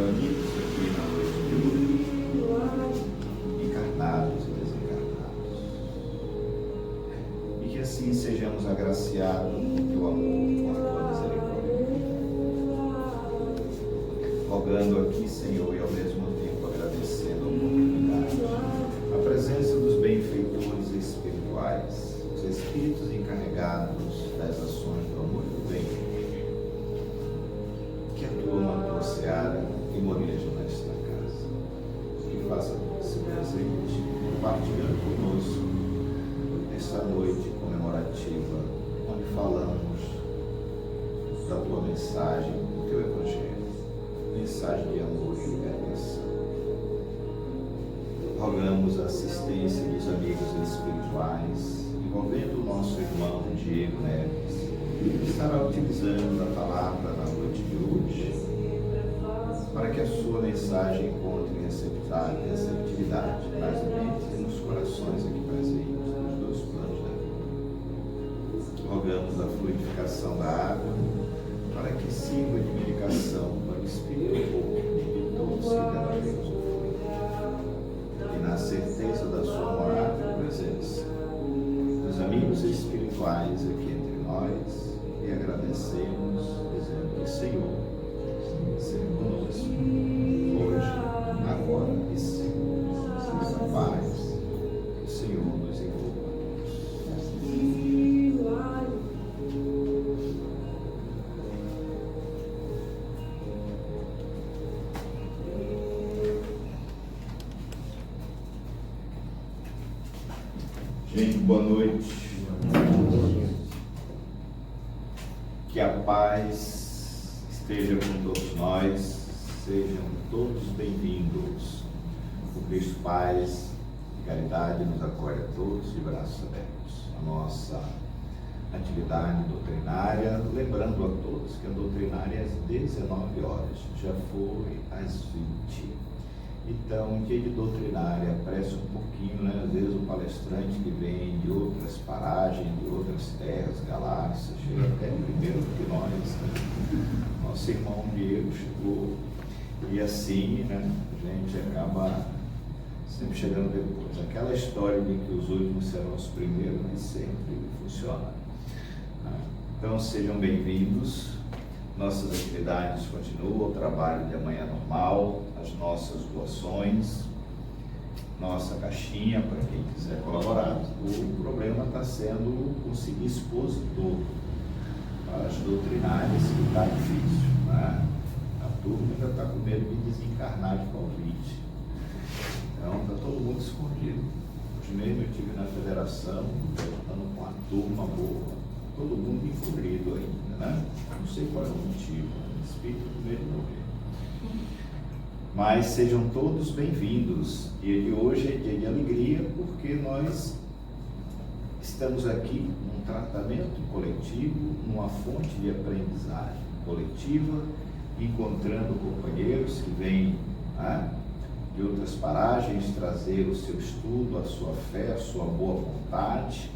reunidos aqui na noite de hoje, encarnados e desencarnados, e que assim sejamos agraciados com o teu amor, com a tua misericórdia, rogando aqui, Senhor, e ao mesmo tempo agradecendo a oportunidade, a presença dos benfeitores espirituais, os espíritos encarregados das ações do amor e do bem, que atuam na tua seara e morejam nesta casa, que faça esse presente, compartilhando conosco esta noite comemorativa, onde falamos da tua mensagem, do teu evangelho, mensagem de amor e libertação. Rogamos a assistência dos amigos espirituais, envolvendo o nosso irmão Diego Neves, que estará utilizando a palavra na noite de hoje, para que a sua mensagem encontre receptividade nas mentes e nos corações aqui presentes, nos dois planos da vida. Rogamos a fluidificação da água, para que sirva de medicação para o espírito e todos que dela temos o fluido. E na certeza da sua morada e presença, dos amigos espirituais aqui entre nós, e agradecemos, dizendo que Senhor, seja conosco, hoje, agora e sempre. Essa paz que o Senhor nos envolva. Gente, boa noite. Que a paz esteja com todos nós, sejam todos bem-vindos. O Cristo Paz e Caridade nos acolhe a todos de braços abertos. A nossa atividade doutrinária, lembrando a todos que a doutrinária é às 19 horas, já foi às 20. Então, dia de doutrinária, apressa um pouquinho, né? Às vezes o palestrante que vem de outras paragens, de outras terras, galáxias, chega até primeiro do que nós, né? Nosso irmão Diego chegou, e assim, né? A gente acaba sempre chegando depois. Aquela história de que os últimos serão os primeiros, nem sempre funciona, né? Então, sejam bem-vindos. Nossas atividades continuam, o trabalho de amanhã normal, as nossas doações, nossa caixinha para quem quiser colaborar. O problema está sendo conseguir expositor para as doutrinárias, que está difícil, né? A turma ainda está com medo de desencarnar de Covid. Então está todo mundo escondido. Hoje mesmo eu estive na federação, estando com a turma boa, todo mundo encobrido ainda, né? Não sei qual é o motivo, espírito do medo de morrer. Mas sejam todos bem-vindos. Dia de hoje é dia de alegria, porque nós estamos aqui num tratamento coletivo, numa fonte de aprendizagem coletiva, encontrando companheiros que vêm, né, de outras paragens trazer o seu estudo, a sua fé, a sua boa vontade,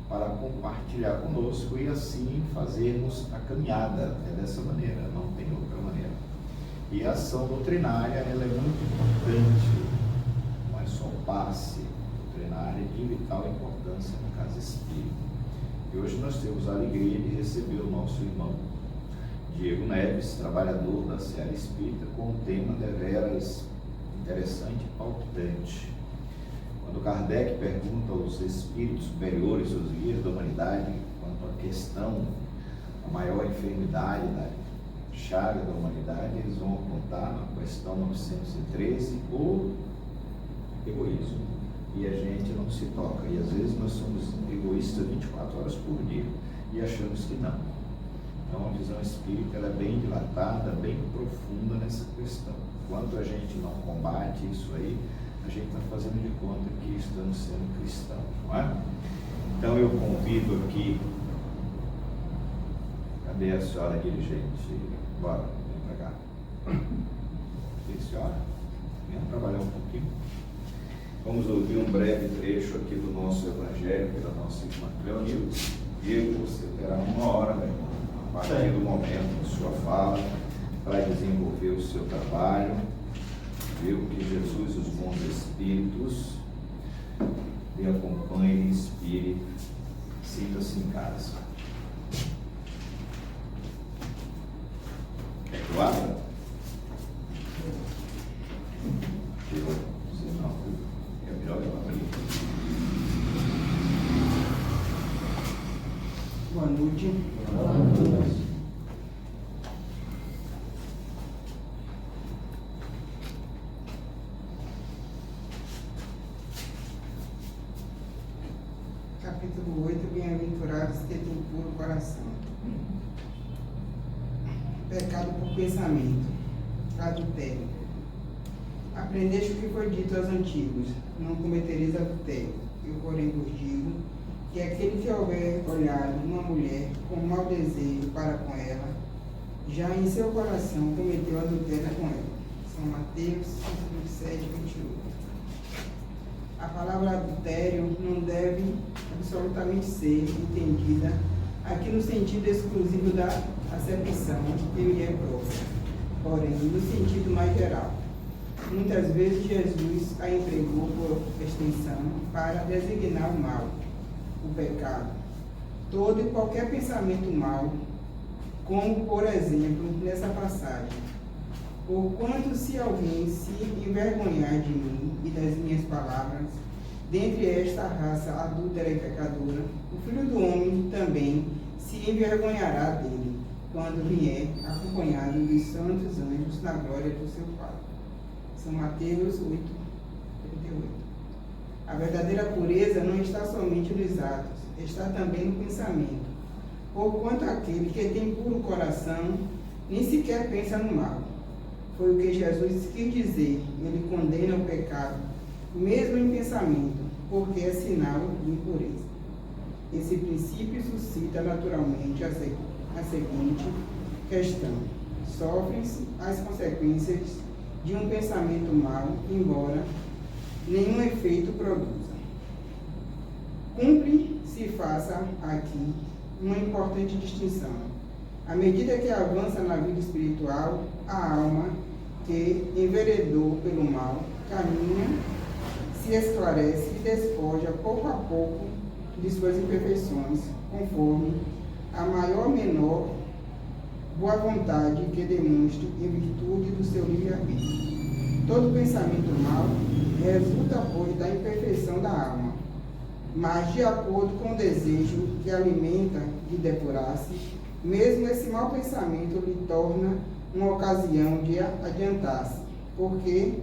para compartilhar conosco e assim fazermos a caminhada. É dessa maneira, não tem outra maneira. E a ação doutrinária, ela é muito importante, não é só passe, doutrinária de vital importância na casa espírita. E hoje nós temos a alegria de receber o nosso irmão Diego Neves, trabalhador da Seara Espírita, com um tema deveras interessante e palpitante. Quando Kardec pergunta aos espíritos superiores, aos guias da humanidade, quanto à questão, a maior enfermidade da chaga da humanidade, eles vão apontar na questão 913, o egoísmo. E a gente não se toca. E às vezes nós somos egoístas 24 horas por dia e achamos que não. Então a visão espírita, ela é bem dilatada, bem profunda nessa questão. Enquanto a gente não combate isso aí, a gente está fazendo de conta que estamos sendo cristãos, não é? Então eu convido aqui, cadê a senhora dirigente? Bora, vem para cá. Sim, senhora? Vamos trabalhar um pouquinho. Vamos ouvir um breve trecho aqui do nosso Evangelho, pela nossa irmã Cleonilde. Diego, você terá 1 hora, né? A partir do momento da sua fala, para desenvolver o seu trabalho, viu? Que Jesus, os bons espíritos, lhe acompanhe, lhe inspire, sinta-se em casa. Quer que eu abra? Não, é melhor eu abrir. Boa noite. Boa noite. Capítulo 8, bem-aventurados que têm puro coração. Pecado por pensamento. Adultério. Aprendeste o que foi dito aos antigos: não cometereis adultério. Eu, porém, vos digo que aquele que houver olhado uma mulher com mau desejo para com ela, já em seu coração cometeu adultério com ela. São Mateus 27, 28. A palavra adultério não deve absolutamente ser entendida aqui no sentido exclusivo da acepção que me é própria, porém no sentido mais geral. Muitas vezes Jesus a empregou por extensão para designar o mal, o pecado, todo e qualquer pensamento mau, como por exemplo nessa passagem: porquanto se alguém se envergonhar de mim e das minhas palavras, dentre esta raça adúltera e pecadora, o Filho do Homem também se envergonhará dele, quando vier acompanhado dos santos anjos na glória do seu Pai. São Mateus 8, 38. A verdadeira pureza não está somente nos atos, está também no pensamento. Porquanto aquele que tem puro coração nem sequer pensa no mal. Foi o que Jesus quis dizer: ele condena o pecado, mesmo em pensamento, porque é sinal de impureza. Esse princípio suscita naturalmente a seguinte questão: sofrem-se as consequências de um pensamento mau, embora nenhum efeito produza. Cumpre se faça aqui uma importante distinção. À medida que avança na vida espiritual, a alma que enveredou pelo mal caminha, se esclarece e despoja pouco a pouco de suas imperfeições, conforme a maior ou menor boa vontade que demonstre em virtude do seu livre-arbítrio. Todo pensamento mau resulta, pois, da imperfeição da alma, mas de acordo com o desejo que alimenta de depurar-se, mesmo esse mau pensamento lhe torna uma ocasião de adiantar-se, porque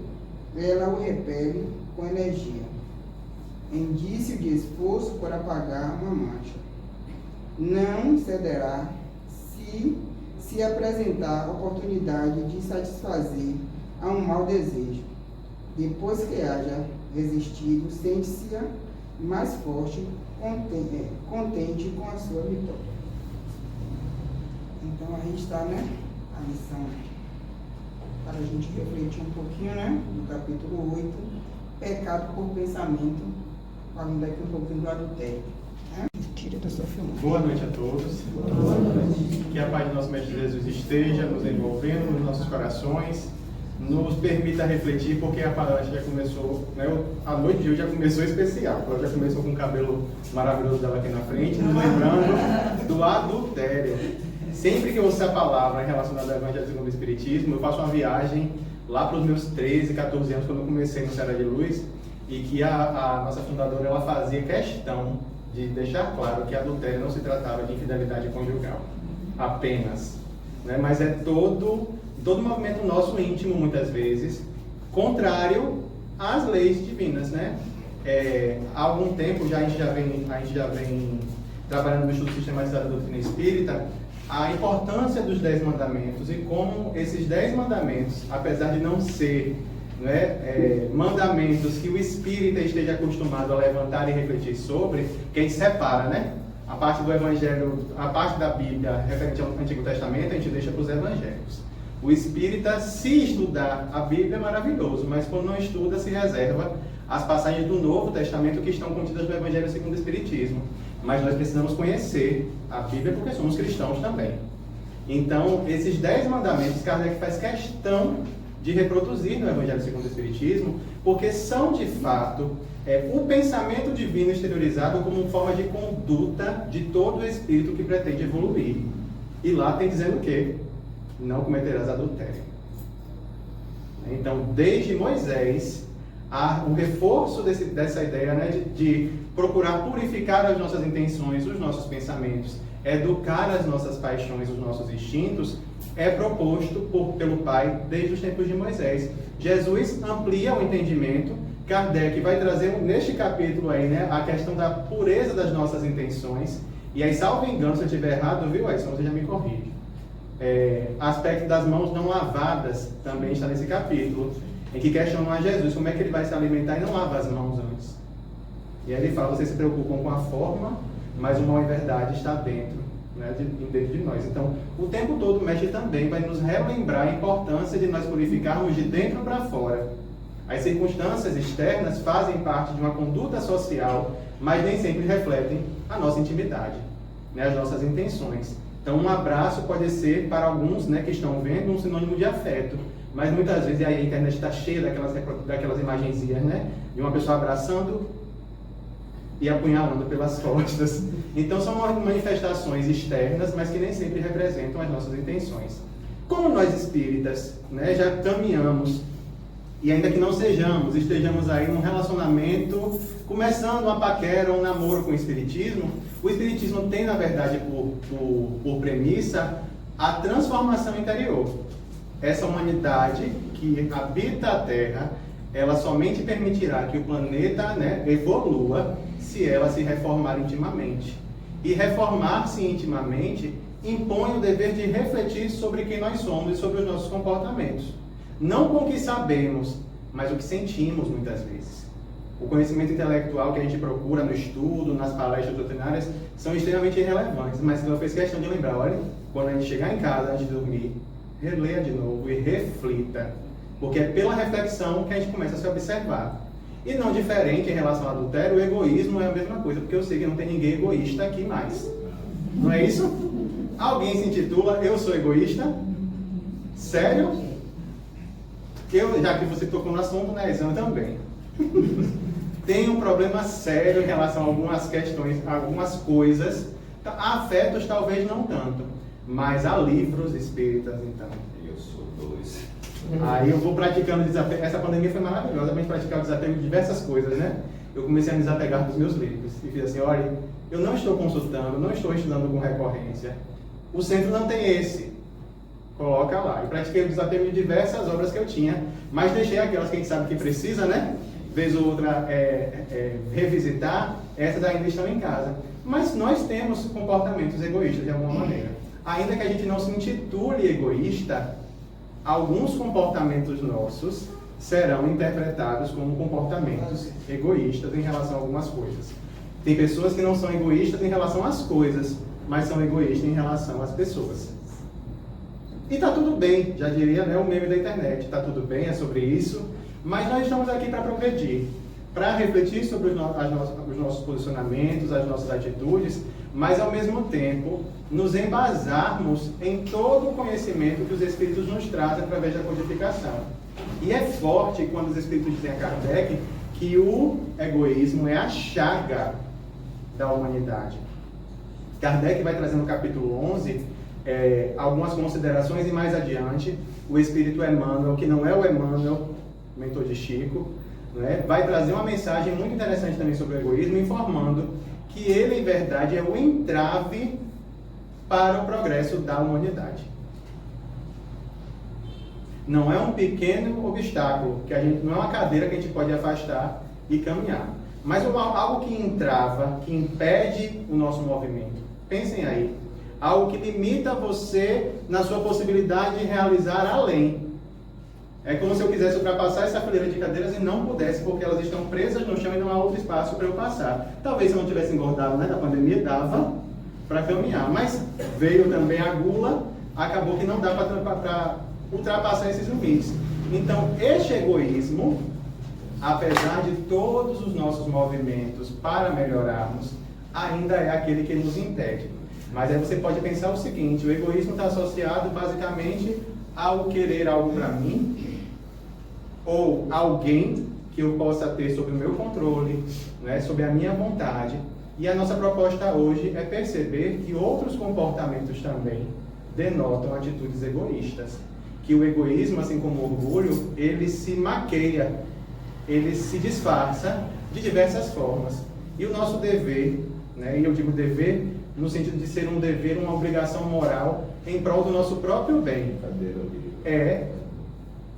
ela o repele com energia, indício de esforço por apagar uma mancha. Não cederá se apresentar a oportunidade de satisfazer a um mau desejo. Depois que haja resistido, sente-se mais forte, contente com a sua vitória. Então aí está, né, a lição para a gente refletir um pouquinho, né, no capítulo 8, pecado por pensamento, falando aqui um pouquinho do adultério. Né? Tira da sua filmagem. Boa noite a todos. Boa noite. Que a paz do nosso Mestre Jesus esteja nos envolvendo nos nossos corações, nos permita refletir, porque a palestra já começou, né, a noite de hoje já começou especial. Ela já começou com o cabelo maravilhoso dela aqui na frente, nos lembrando do adultério. Sempre que eu ouço a palavra relacionada ao Evangelho segundo o Espiritismo, eu faço uma viagem lá para os meus 13, 14 anos, quando eu comecei no Serra de Luz, e que a nossa fundadora ela fazia questão de deixar claro que adultério não se tratava de infidelidade conjugal, apenas, né? Mas é todo movimento nosso íntimo, muitas vezes, contrário às leis divinas, né? Há algum tempo a gente já vem trabalhando no estudo sistematizado da doutrina espírita, a importância dos 10 mandamentos e como esses 10 mandamentos, apesar de não ser, né, mandamentos que o espírita esteja acostumado a levantar e refletir sobre, que a gente separa, né? A parte do Evangelho, a parte da Bíblia referente ao Antigo Testamento, a gente deixa para os Evangelhos. O espírita, se estudar a Bíblia, é maravilhoso, mas quando não estuda, se reserva as passagens do Novo Testamento que estão contidas no Evangelho segundo o Espiritismo. Mas nós precisamos conhecer a Bíblia porque somos cristãos também. Então, esses 10 mandamentos, Kardec faz questão de reproduzir no Evangelho segundo o Espiritismo, porque são, de fato, o pensamento divino exteriorizado como forma de conduta de todo espírito que pretende evoluir. E lá tem dizendo o quê? Não cometerás adultério. Então, desde Moisés, o reforço dessa ideia, né, de procurar purificar as nossas intenções, os nossos pensamentos, educar as nossas paixões, os nossos instintos, é proposto pelo Pai desde os tempos de Moisés. Jesus amplia o entendimento. Kardec vai trazer neste capítulo aí, né, a questão da pureza das nossas intenções. E aí, salvo engano, se eu estiver errado, viu, Edson, você já me corrige. Aspecto das mãos não lavadas também está nesse capítulo, em que questionam a Jesus como é que ele vai se alimentar e não lava as mãos antes. E aí ele fala, vocês se preocupam com a forma, mas o mal em verdade está dentro, né, dentro de nós. Então, o tempo todo o Mestre também vai nos relembrar a importância de nós purificarmos de dentro para fora. As circunstâncias externas fazem parte de uma conduta social, mas nem sempre refletem a nossa intimidade, né, as nossas intenções. Então, um abraço pode ser, para alguns, né, que estão vendo, um sinônimo de afeto. Mas muitas vezes, e aí a internet está cheia daquelas imagenzinhas, né, de uma pessoa abraçando e apunhalando pelas costas. Então, são manifestações externas, mas que nem sempre representam as nossas intenções. Como nós espíritas, né, já caminhamos, e ainda que não estejamos aí num relacionamento, começando uma paquera, um namoro com o Espiritismo, o Espiritismo tem, na verdade, por premissa, a transformação interior. Essa humanidade que habita a Terra, ela somente permitirá que o planeta, né, evolua se ela se reformar intimamente. E reformar-se intimamente impõe o dever de refletir sobre quem nós somos e sobre os nossos comportamentos. Não com o que sabemos, mas o que sentimos muitas vezes. O conhecimento intelectual que a gente procura no estudo, nas palestras doutrinárias, são extremamente irrelevantes, mas ela fez questão de lembrar, olha, quando a gente chegar em casa, antes de dormir, releia de novo e reflita, porque é pela reflexão que a gente começa a se observar. E não diferente em relação ao adultério, o egoísmo é a mesma coisa, porque eu sei que não tem ninguém egoísta aqui mais. Não é isso? Alguém se intitula Eu Sou Egoísta? Sério? Já que você tocou no assunto, né, eu também. Tenho um problema sério em relação a algumas questões, algumas coisas. Afetos talvez não tanto, mas há livros espíritas, então. Eu sou dois. Aí eu vou praticando desapego. Essa pandemia foi maravilhosa para praticar o desapego de diversas coisas, né? Eu comecei a me desapegar dos meus livros e fiz assim, olha, eu não estou consultando, não estou estudando com recorrência. O centro não tem esse. Coloca lá. E pratiquei o desapego de diversas obras que eu tinha, mas deixei aquelas que a gente sabe que precisa, né? Vez ou outra revisitar, essas ainda estão em casa. Mas nós temos comportamentos egoístas de alguma maneira. Ainda que a gente não se intitule egoísta, alguns comportamentos nossos serão interpretados como comportamentos egoístas em relação a algumas coisas. Tem pessoas que não são egoístas em relação às coisas, mas são egoístas em relação às pessoas. E está tudo bem, já diria, né, o meme da internet, está tudo bem, é sobre isso, mas nós estamos aqui para progredir, para refletir sobre os nossos posicionamentos, as nossas atitudes, mas ao mesmo tempo nos embasarmos em todo o conhecimento que os Espíritos nos trazem através da codificação. E é forte quando os Espíritos dizem a Kardec que o egoísmo é a chaga da humanidade. Kardec vai trazer no capítulo 11 algumas considerações, e mais adiante o Espírito Emmanuel, que não é o Emmanuel, mentor de Chico, né, vai trazer uma mensagem muito interessante também sobre o egoísmo, informando que ele, em verdade, é o entrave para o progresso da humanidade. Não é um pequeno obstáculo, não é uma cadeira que a gente pode afastar e caminhar, mas algo que entrava, que impede o nosso movimento. Pensem aí, algo que limita você na sua possibilidade de realizar além. É como se eu quisesse ultrapassar essa fileira de cadeiras e não pudesse, porque elas estão presas no chão e não há outro espaço para eu passar. Talvez se eu não tivesse engordado, né, na pandemia, dava para caminhar. Mas veio também a gula, acabou que não dá para ultrapassar esses limites. Então, este egoísmo, apesar de todos os nossos movimentos para melhorarmos, ainda é aquele que nos impede. Mas aí você pode pensar o seguinte: o egoísmo está associado basicamente ao querer algo para mim, ou alguém que eu possa ter sob o meu controle, né, sob a minha vontade. E a nossa proposta hoje é perceber que outros comportamentos também denotam atitudes egoístas. Que o egoísmo, assim como o orgulho, ele se maqueia, ele se disfarça de diversas formas. E o nosso dever, né, e eu digo dever no sentido de ser um dever, uma obrigação moral em prol do nosso próprio bem, é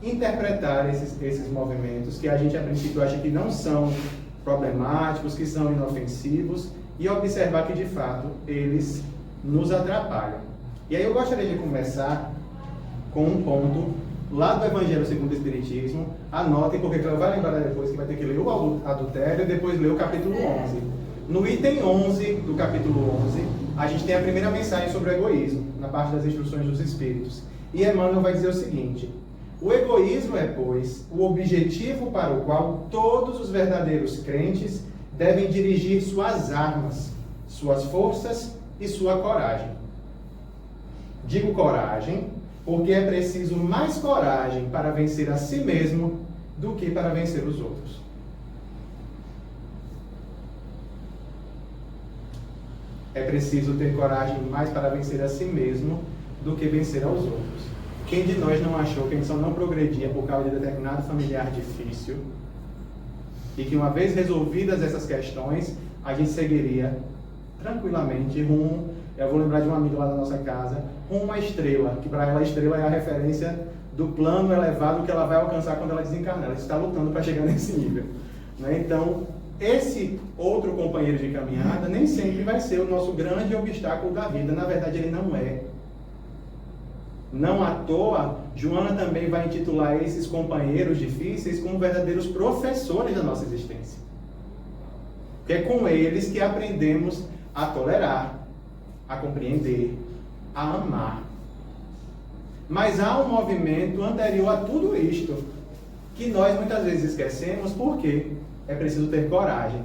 interpretar esses movimentos que a gente a princípio acha que não são problemáticos, que são inofensivos, e observar que de fato eles nos atrapalham. E aí eu gostaria de começar com um ponto lá do Evangelho segundo o Espiritismo. Anotem, porque vai lembrar depois que vai ter que ler o adultério e depois ler o capítulo 11. No item 11 do capítulo 11, a gente tem a primeira mensagem sobre o egoísmo, na parte das instruções dos Espíritos. E Emmanuel vai dizer o seguinte: o egoísmo é, pois, o objetivo para o qual todos os verdadeiros crentes devem dirigir suas armas, suas forças e sua coragem. Digo coragem, porque é preciso mais coragem para vencer a si mesmo do que para vencer os outros. É preciso ter coragem mais para vencer a si mesmo do que vencer aos outros. Quem de nós não achou que a gente só não progredia por causa de determinado familiar difícil e que uma vez resolvidas essas questões, a gente seguiria tranquilamente rumo, eu vou lembrar de uma amiga lá da nossa casa, rumo à estrela, que para ela a estrela é a referência do plano elevado que ela vai alcançar quando ela desencarnar. Ela está lutando para chegar nesse nível, né? Então, esse outro companheiro de caminhada nem sempre vai ser o nosso grande obstáculo da vida. Na verdade, ele não é. Não à toa, Joana também vai intitular esses companheiros difíceis como verdadeiros professores da nossa existência. Porque é com eles que aprendemos a tolerar, a compreender, a amar. Mas há um movimento anterior a tudo isto, que nós muitas vezes esquecemos, porque é preciso ter coragem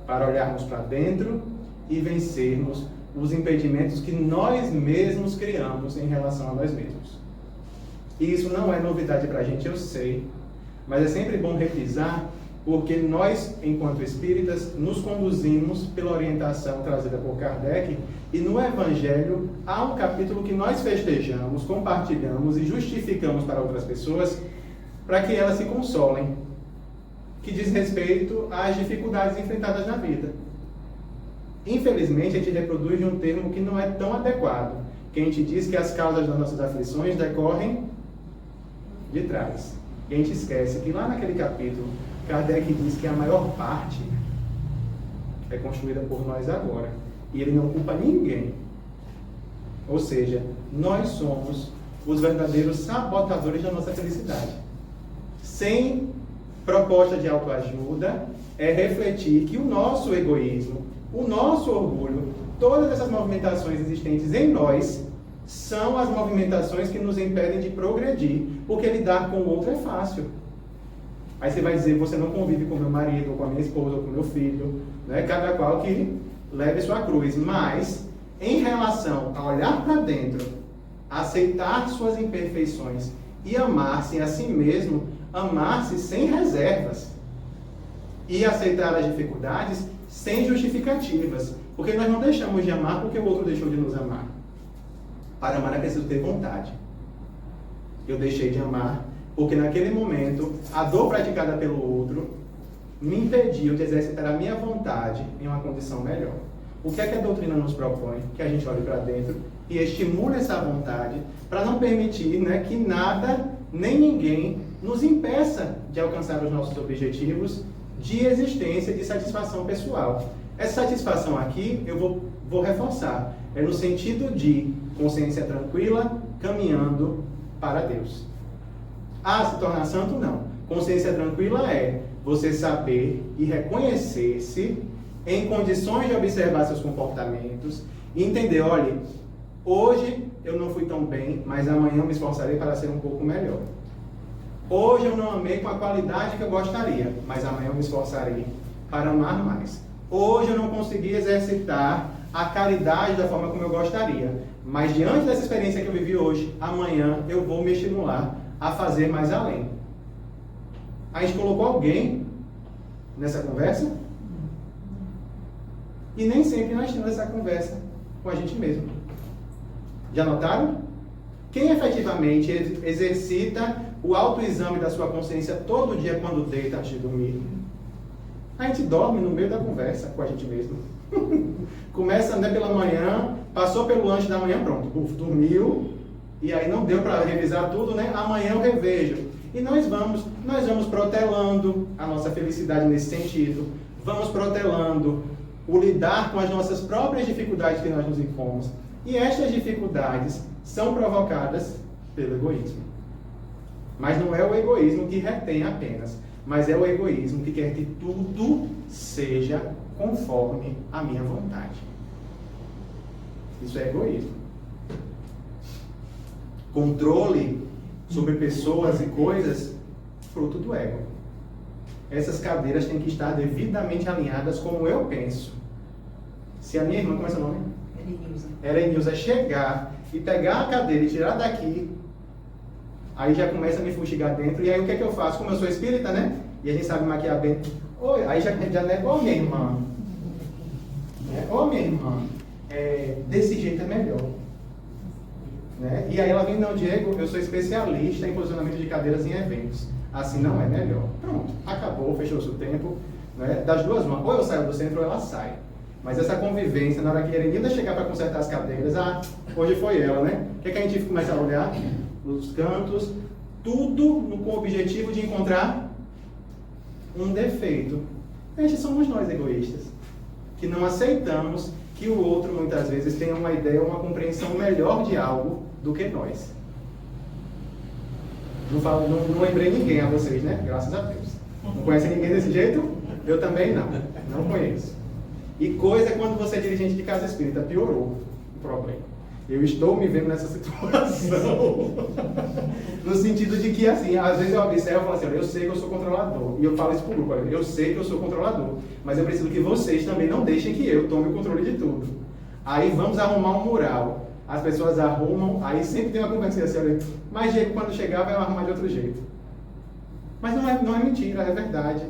para olharmos para dentro e vencermos os impedimentos que nós mesmos criamos em relação a nós mesmos. E isso não é novidade para a gente, eu sei, mas é sempre bom repisar, porque nós, enquanto espíritas, nos conduzimos pela orientação trazida por Kardec, e no Evangelho há um capítulo que nós festejamos, compartilhamos e justificamos para outras pessoas, para que elas se consolem, que diz respeito às dificuldades enfrentadas na vida. Infelizmente, a gente reproduz de um termo que não é tão adequado, que a gente diz que as causas das nossas aflições decorrem de trás. E a gente esquece que lá naquele capítulo, Kardec diz que a maior parte é construída por nós agora. E ele não culpa ninguém. Ou seja, nós somos os verdadeiros sabotadores da nossa felicidade. Sem proposta de autoajuda, é refletir que o nosso egoísmo, o nosso orgulho, todas essas movimentações existentes em nós, são as movimentações que nos impedem de progredir, porque lidar com o outro é fácil. Aí você vai dizer, você não convive com meu marido, ou com a minha esposa, ou com meu filho, né? Cada qual que leve sua cruz. Mas, em relação a olhar para dentro, aceitar suas imperfeições e amar-se a si mesmo, amar-se sem reservas, e aceitar as dificuldades sem justificativas, porque nós não deixamos de amar porque o outro deixou de nos amar. Para amar é preciso ter vontade. Eu deixei de amar porque naquele momento a dor praticada pelo outro me impediu de exercitar a minha vontade em uma condição melhor. O que é que a doutrina nos propõe? Que a gente olhe para dentro e estimule essa vontade para não permitir, né, que nada nem ninguém nos impeça de alcançar os nossos objetivos de existência, de satisfação pessoal. Essa satisfação aqui, eu vou reforçar, é no sentido de consciência tranquila, caminhando para Deus. Se tornar santo, não. Consciência tranquila é você saber e reconhecer-se em condições de observar seus comportamentos e entender, olha, hoje eu não fui tão bem, mas amanhã eu me esforçarei para ser um pouco melhor. Hoje eu não amei com a qualidade que eu gostaria, mas amanhã eu me esforçarei para amar mais. Hoje eu não consegui exercitar a caridade da forma como eu gostaria. Mas diante dessa experiência que eu vivi hoje, amanhã eu vou me estimular a fazer mais além. A gente colocou alguém nessa conversa e nem sempre nós temos essa conversa com a gente mesmo. Já notaram? Quem efetivamente exercita o autoexame da sua consciência todo dia quando deita antes de dormir? A gente dorme no meio da conversa com a gente mesmo. Começa pela manhã, passou pelo lanche da manhã, pronto, dormiu, e aí não deu para revisar tudo, né? Amanhã eu revejo. E nós vamos protelando a nossa felicidade nesse sentido, vamos protelando o lidar com as nossas próprias dificuldades que nós nos impomos. E estas dificuldades são provocadas pelo egoísmo. Mas não é o egoísmo que retém apenas, mas é o egoísmo que quer que tudo seja conforme a minha vontade. Isso é egoísmo. Controle sobre pessoas e coisas, fruto do ego. Essas cadeiras têm que estar devidamente alinhadas como eu penso. Se a minha irmã, como é seu nome? Elenilza chegar e pegar a cadeira e tirar daqui, aí já começa a me fustigar dentro, e aí o que é que eu faço? Como eu sou espírita, né? E a gente sabe maquiar bem. Oi, aí já não é igual minha irmã. Ô minha irmã, desse jeito é melhor. Né? E aí ela vem, não, Diego, eu sou especialista em posicionamento de cadeiras em eventos. Assim não é melhor. Pronto, acabou, fechou-se o tempo. Né? Das duas mãos, ou eu saio do centro ou ela sai. Mas essa convivência, na hora que a Erenilda chegar para consertar as cadeiras, hoje foi ela, né? O que é que a gente começa a olhar? Os cantos, tudo com o objetivo de encontrar um defeito. Estes somos nós egoístas, que não aceitamos que o outro, muitas vezes, tenha uma ideia, uma compreensão melhor de algo do que nós. Não lembrei ninguém a vocês, né? Graças a Deus. Não conhece ninguém desse jeito? Eu também não conheço. E coisa é quando você é dirigente de casa espírita, piorou o problema. Eu estou me vendo nessa situação. No sentido de que, assim, às vezes eu observo e falo assim, olha, eu sei que eu sou controlador. E eu falo isso pro grupo, olha, eu sei que eu sou controlador. Mas eu preciso que vocês também não deixem que eu tome o controle de tudo. Aí vamos arrumar um mural. As pessoas arrumam, aí sempre tem uma conversa assim, olha, mas Diego, quando chegar vai arrumar de outro jeito. Mas não é mentira, é verdade.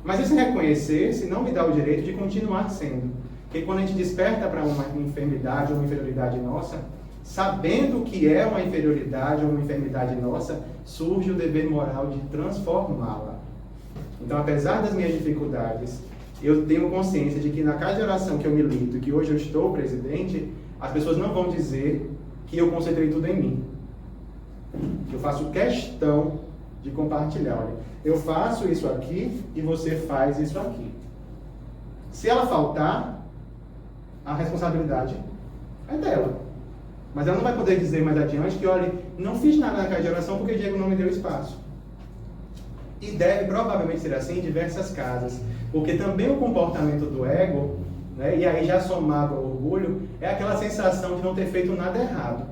Mas esse reconhecer-se não me dá o direito de continuar sendo. Porque quando a gente desperta para uma enfermidade ou uma inferioridade nossa, sabendo que é uma inferioridade ou uma enfermidade nossa, surge o dever moral de transformá-la. Então, apesar das minhas dificuldades, eu tenho consciência de que na casa de oração que eu milito, que hoje eu estou presidente, as pessoas não vão dizer que eu concentrei tudo em mim. Eu faço questão de compartilhar. Olha, eu faço isso aqui e você faz isso aqui. Se ela faltar, a responsabilidade é dela. Mas ela não vai poder dizer mais adiante que, olha, não fiz nada na casa de oração porque Diego não me deu espaço. E deve provavelmente ser assim em diversas casas. Porque também o comportamento do ego, né, e aí já somado ao orgulho, é aquela sensação de não ter feito nada errado.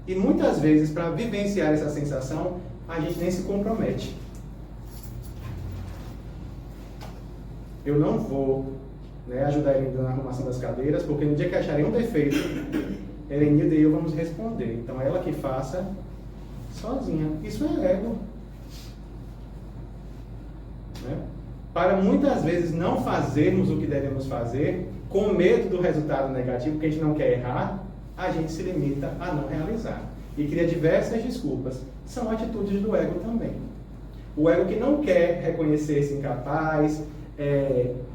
E muitas vezes, para vivenciar essa sensação, a gente nem se compromete. Eu não vou, né, ajudar ele na arrumação das cadeiras, porque no dia que acharem um defeito, Erenilda e eu vamos responder. Então, ela que faça sozinha. Isso é ego. Né? Para muitas vezes não fazermos o que devemos fazer, com medo do resultado negativo, porque a gente não quer errar, a gente se limita a não realizar. E cria diversas desculpas. São atitudes do ego também. O ego que não quer reconhecer-se incapaz,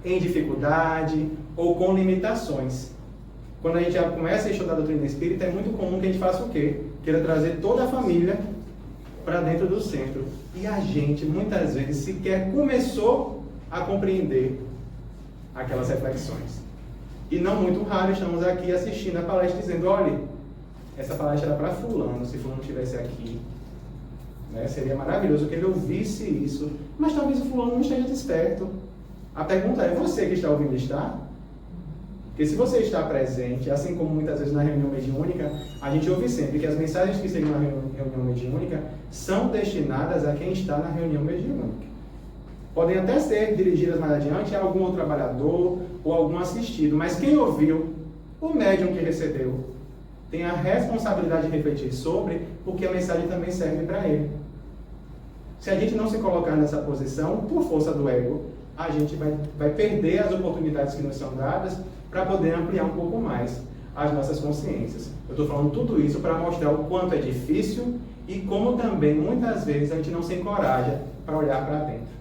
em dificuldade ou com limitações. Quando a gente já começa a estudar a doutrina espírita, é muito comum que a gente faça o quê? Queira trazer toda a família para dentro do centro. E a gente, muitas vezes, sequer começou a compreender aquelas reflexões. E não muito raro, estamos aqui assistindo a palestra dizendo, olha, essa palestra era para fulano, se fulano estivesse aqui, né, seria maravilhoso que ele ouvisse isso, mas talvez o fulano não esteja desperto. A pergunta é, você que está ouvindo está? Porque se você está presente, assim como muitas vezes na reunião mediúnica, a gente ouve sempre que as mensagens que chegam na reunião mediúnica são destinadas a quem está na reunião mediúnica. Podem até ser dirigidas mais adiante a algum outro trabalhador ou algum assistido, mas quem ouviu, o médium que recebeu, tem a responsabilidade de refletir sobre, porque a mensagem também serve para ele. Se a gente não se colocar nessa posição, por força do ego, a gente vai perder as oportunidades que nos são dadas para poder ampliar um pouco mais as nossas consciências. Eu estou falando tudo isso para mostrar o quanto é difícil e como também, muitas vezes, a gente não se encoraja para olhar para dentro.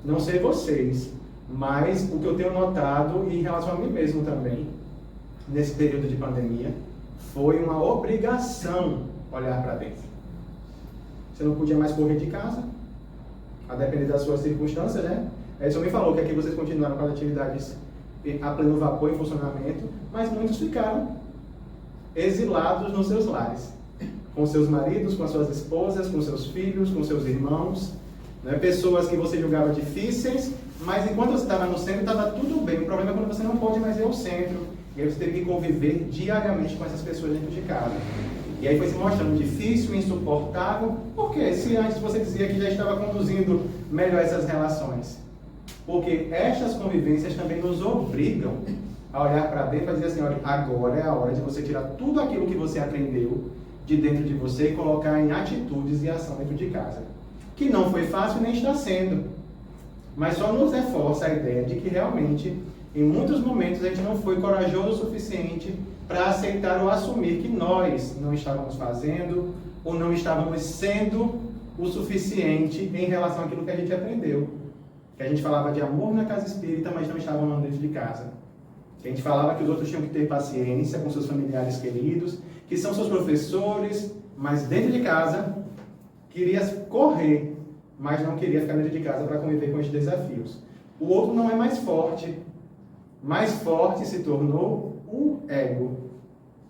Não sei vocês, mas o que eu tenho notado, e em relação a mim mesmo também, nesse período de pandemia, foi uma obrigação olhar para dentro. Você não podia mais correr de casa, a depender das suas circunstâncias, né? Edson me falou que aqui vocês continuaram com as atividades a pleno vapor em funcionamento, mas muitos ficaram exilados nos seus lares, com seus maridos, com suas esposas, com seus filhos, com seus irmãos, né? Pessoas que você julgava difíceis, mas enquanto você estava no centro estava tudo bem. O problema é quando você não pode mais ir ao centro, e aí você teve que conviver diariamente com essas pessoas dentro de casa. E aí foi se mostrando difícil, insuportável. Por quê? Se antes você dizia que já estava conduzindo melhor essas relações. Porque estas convivências também nos obrigam a olhar para dentro e dizer assim, olha, agora é a hora de você tirar tudo aquilo que você aprendeu de dentro de você e colocar em atitudes e ação dentro de casa. Que não foi fácil nem está sendo. Mas só nos reforça a ideia de que realmente, em muitos momentos, a gente não foi corajoso o suficiente para aceitar ou assumir que nós não estávamos fazendo ou não estávamos sendo o suficiente em relação àquilo que a gente aprendeu. Que a gente falava de amor na casa espírita, mas não estava amando dentro de casa. Que a gente falava que os outros tinham que ter paciência com seus familiares queridos, que são seus professores, mas dentro de casa queria correr, mas não queria ficar dentro de casa para conviver com os desafios. O outro não é mais forte. Mais forte se tornou o ego.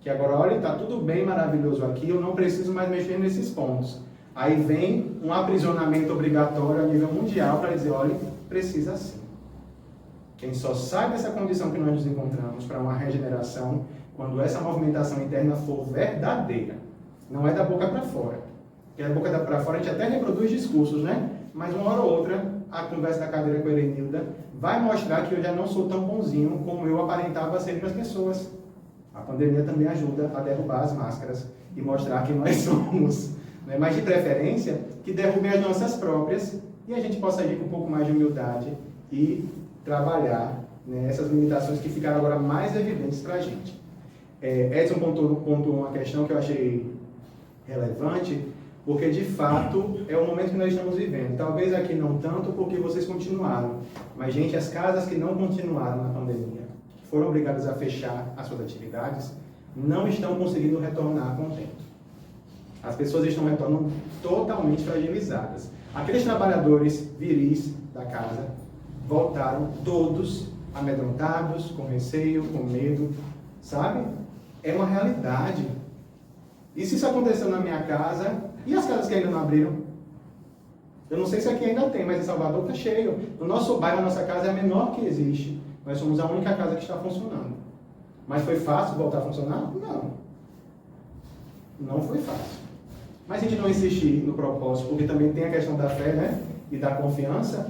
Que agora, olha, está tudo bem, maravilhoso aqui, eu não preciso mais mexer nesses pontos. Aí vem um aprisionamento obrigatório a nível mundial para dizer, olha, precisa sim. Quem só sai dessa condição que nós nos encontramos para uma regeneração, quando essa movimentação interna for verdadeira. Não é da boca para fora. Porque da boca para fora a gente até reproduz discursos, né? Mas uma hora ou outra, a conversa da cadeira com a Herenilda vai mostrar que eu já não sou tão bonzinho como eu aparentava ser para as pessoas. A pandemia também ajuda a derrubar as máscaras e mostrar quem nós somos. Né? Mas de preferência, que derrubem as nossas próprias e a gente possa agir com um pouco mais de humildade e trabalhar, né, essas limitações que ficaram agora mais evidentes para a gente. Edson pontuou uma questão que eu achei relevante, porque de fato é o momento que nós estamos vivendo. Talvez aqui não tanto porque vocês continuaram, mas gente, as casas que não continuaram na pandemia, que foram obrigadas a fechar as suas atividades, não estão conseguindo retornar com o tempo. As pessoas estão retornando totalmente fragilizadas. Aqueles trabalhadores viris da casa voltaram todos amedrontados, com receio, com medo, sabe? É uma realidade. E se isso aconteceu na minha casa, e as casas que ainda não abriram? Eu não sei se aqui ainda tem, mas em Salvador está cheio. No nosso bairro, a nossa casa é a menor que existe. Nós somos a única casa que está funcionando. Mas foi fácil voltar a funcionar? Não. Não foi fácil. Mas a gente não insistir no propósito, porque também tem a questão da fé, né? E da confiança,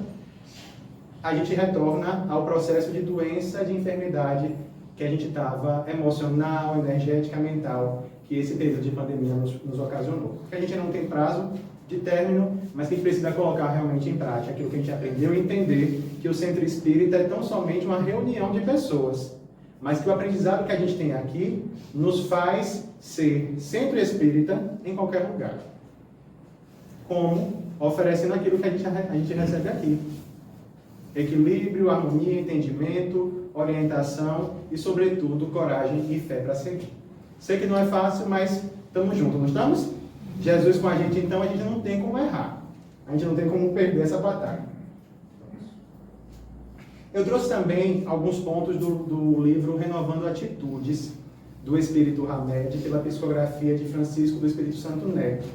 a gente retorna ao processo de doença, de enfermidade que a gente estava emocional, energética, mental, que esse período de pandemia nos ocasionou. Porque a gente não tem prazo de término, mas que a gente precisa colocar realmente em prática aquilo que a gente aprendeu e entender que o centro espírita é tão somente uma reunião de pessoas, mas que o aprendizado que a gente tem aqui nos faz ser centro espírita em qualquer lugar. Como oferecendo aquilo que a gente recebe aqui. Equilíbrio, harmonia, entendimento, orientação e, sobretudo, coragem e fé para seguir. Sei que não é fácil, mas estamos juntos, não estamos? Jesus com a gente, então, a gente não tem como errar. A gente não tem como perder essa batalha. Eu trouxe também alguns pontos do livro Renovando Atitudes, do Espírito Hamed, pela psicografia de Francisco do Espírito Santo Neto.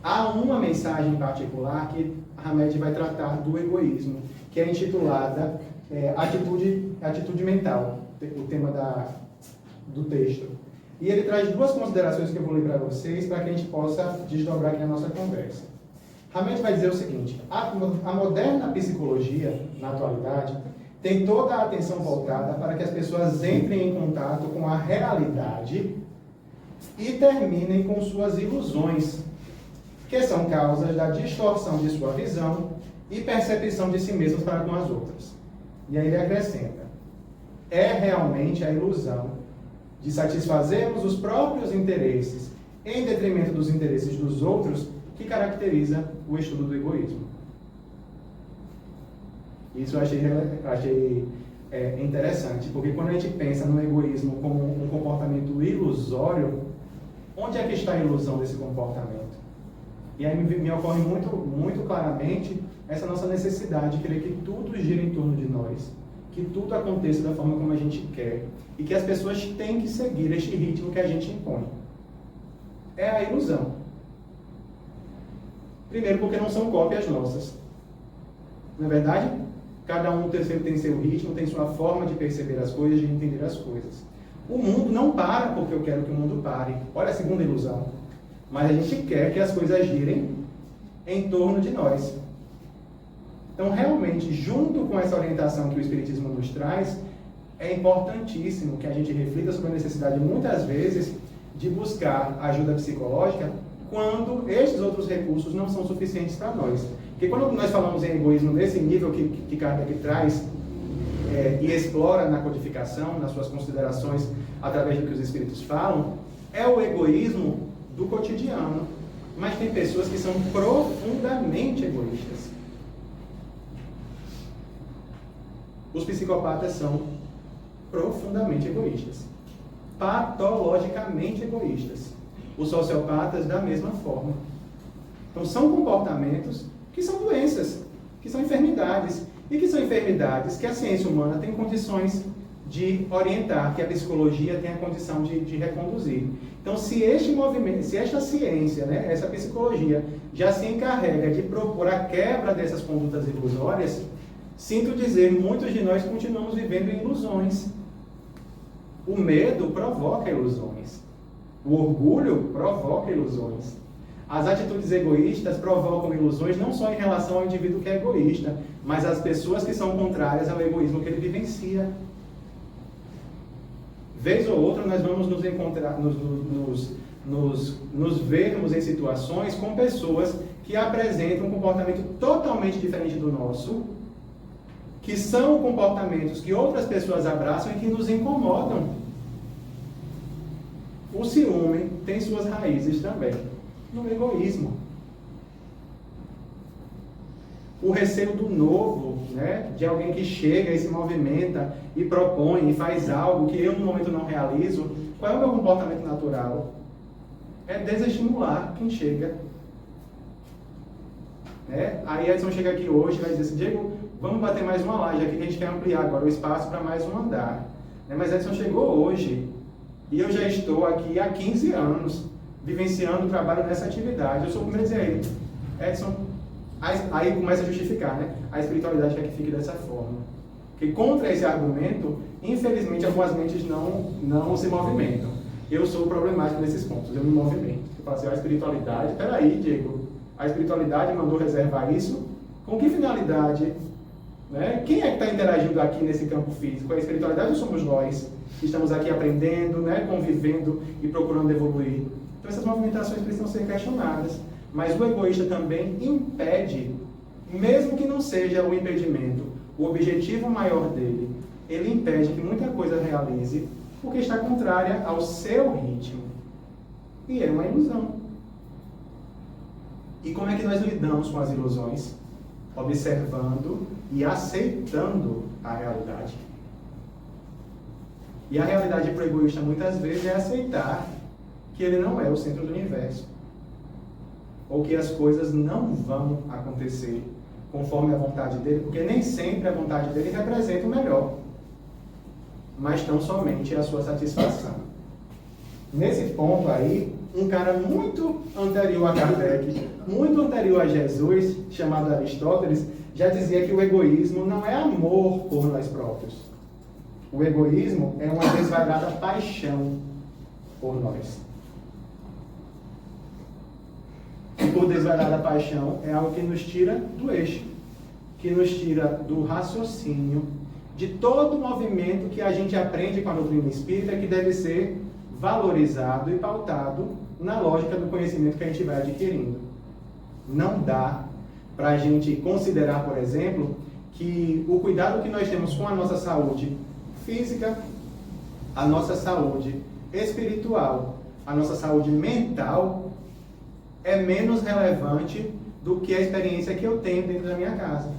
Há uma mensagem em particular que Hamed vai tratar do egoísmo, que é intitulada Atitude Mental, o tema do texto. E ele traz duas considerações que eu vou ler para vocês, para que a gente possa desdobrar aqui a nossa conversa. Hamed vai dizer o seguinte: a moderna psicologia, na atualidade, tem toda a atenção voltada para que as pessoas entrem em contato com a realidade e terminem com suas ilusões, que são causas da distorção de sua visão e percepção de si mesmos para com as outras. E aí ele acrescenta: é realmente a ilusão de satisfazermos os próprios interesses em detrimento dos interesses dos outros que caracteriza o estudo do egoísmo. Isso eu achei interessante, porque quando a gente pensa no egoísmo como um comportamento ilusório, onde é que está a ilusão desse comportamento? E aí me ocorre muito claramente essa nossa necessidade de querer que tudo gira em torno de nós, que tudo aconteça da forma como a gente quer, e que as pessoas têm que seguir este ritmo que a gente impõe. É a ilusão. Primeiro, porque não são cópias nossas. Não é verdade? Cada um tem seu ritmo, tem sua forma de perceber as coisas, de entender as coisas. O mundo não para porque eu quero que o mundo pare. Olha a segunda ilusão. Mas a gente quer que as coisas girem em torno de nós. Então, realmente, junto com essa orientação que o Espiritismo nos traz, é importantíssimo que a gente reflita sobre a necessidade, muitas vezes, de buscar ajuda psicológica quando estes outros recursos não são suficientes para nós. Porque quando nós falamos em egoísmo nesse nível que Kardec traz e explora na codificação, nas suas considerações, através do que os Espíritos falam, é o egoísmo do cotidiano. Mas tem pessoas que são profundamente egoístas. Os psicopatas são profundamente egoístas. Patologicamente egoístas. Os sociopatas, da mesma forma. Então, são comportamentos que são doenças, que são enfermidades. E que são enfermidades que a ciência humana tem condições de orientar, que a psicologia tem a condição de reconduzir. Então, se este movimento, se esta ciência, essa psicologia, já se encarrega de propor a quebra dessas condutas ilusórias, sinto dizer, muitos de nós continuamos vivendo em ilusões. O medo provoca ilusões. O orgulho provoca ilusões. As atitudes egoístas provocam ilusões não só em relação ao indivíduo que é egoísta, mas às pessoas que são contrárias ao egoísmo que ele vivencia. Vez ou outra nós vamos nos encontrar, nos vermos em situações com pessoas que apresentam um comportamento totalmente diferente do nosso, que são comportamentos que outras pessoas abraçam e que nos incomodam. O ciúme tem suas raízes também no egoísmo. O receio do novo, de alguém que chega e se movimenta e propõe e faz algo que eu no momento não realizo. Qual é o meu comportamento natural? É desestimular quem chega. Aí Edson chega aqui hoje e vai dizer assim: Diego, vamos bater mais uma laje aqui que a gente quer ampliar agora o espaço para mais um andar. Mas Edson chegou hoje e eu já estou aqui há 15 anos vivenciando o trabalho nessa atividade. Eu sou o primeiro a dizer a ele: Edson, aí começa a justificar, a espiritualidade quer que fique dessa forma. Porque contra esse argumento, infelizmente, algumas mentes não se movimentam. Eu sou problemático nesses pontos, eu me movimento. Eu falo assim: a espiritualidade, peraí, Diego, a espiritualidade mandou reservar isso? Com que finalidade? Quem é que está interagindo aqui nesse campo físico? A espiritualidade ou somos nós que estamos aqui aprendendo, convivendo e procurando evoluir? Então essas movimentações precisam ser questionadas. Mas o egoísta também impede, mesmo que não seja o impedimento, o objetivo maior dele, ele impede que muita coisa realize porque está contrária ao seu ritmo. E é uma ilusão. E como é que nós lidamos com as ilusões? Observando e aceitando a realidade. E a realidade para o egoísta muitas vezes é aceitar que ele não é o centro do universo. Ou que as coisas não vão acontecer conforme a vontade dele, porque nem sempre a vontade dele representa o melhor, mas tão somente a sua satisfação. Nesse ponto aí, um cara muito anterior a Kardec, muito anterior a Jesus, chamado Aristóteles, já dizia que o egoísmo não é amor por nós próprios. O egoísmo é uma desvairada paixão por nós. E por como desvairada paixão, é algo que nos tira do eixo, que nos tira do raciocínio, de todo o movimento que a gente aprende com a doutrina espírita, que deve ser valorizado e pautado na lógica do conhecimento que a gente vai adquirindo. Não dá para a gente considerar, por exemplo, que o cuidado que nós temos com a nossa saúde física, a nossa saúde espiritual, a nossa saúde mental é menos relevante do que a experiência que eu tenho dentro da minha casa.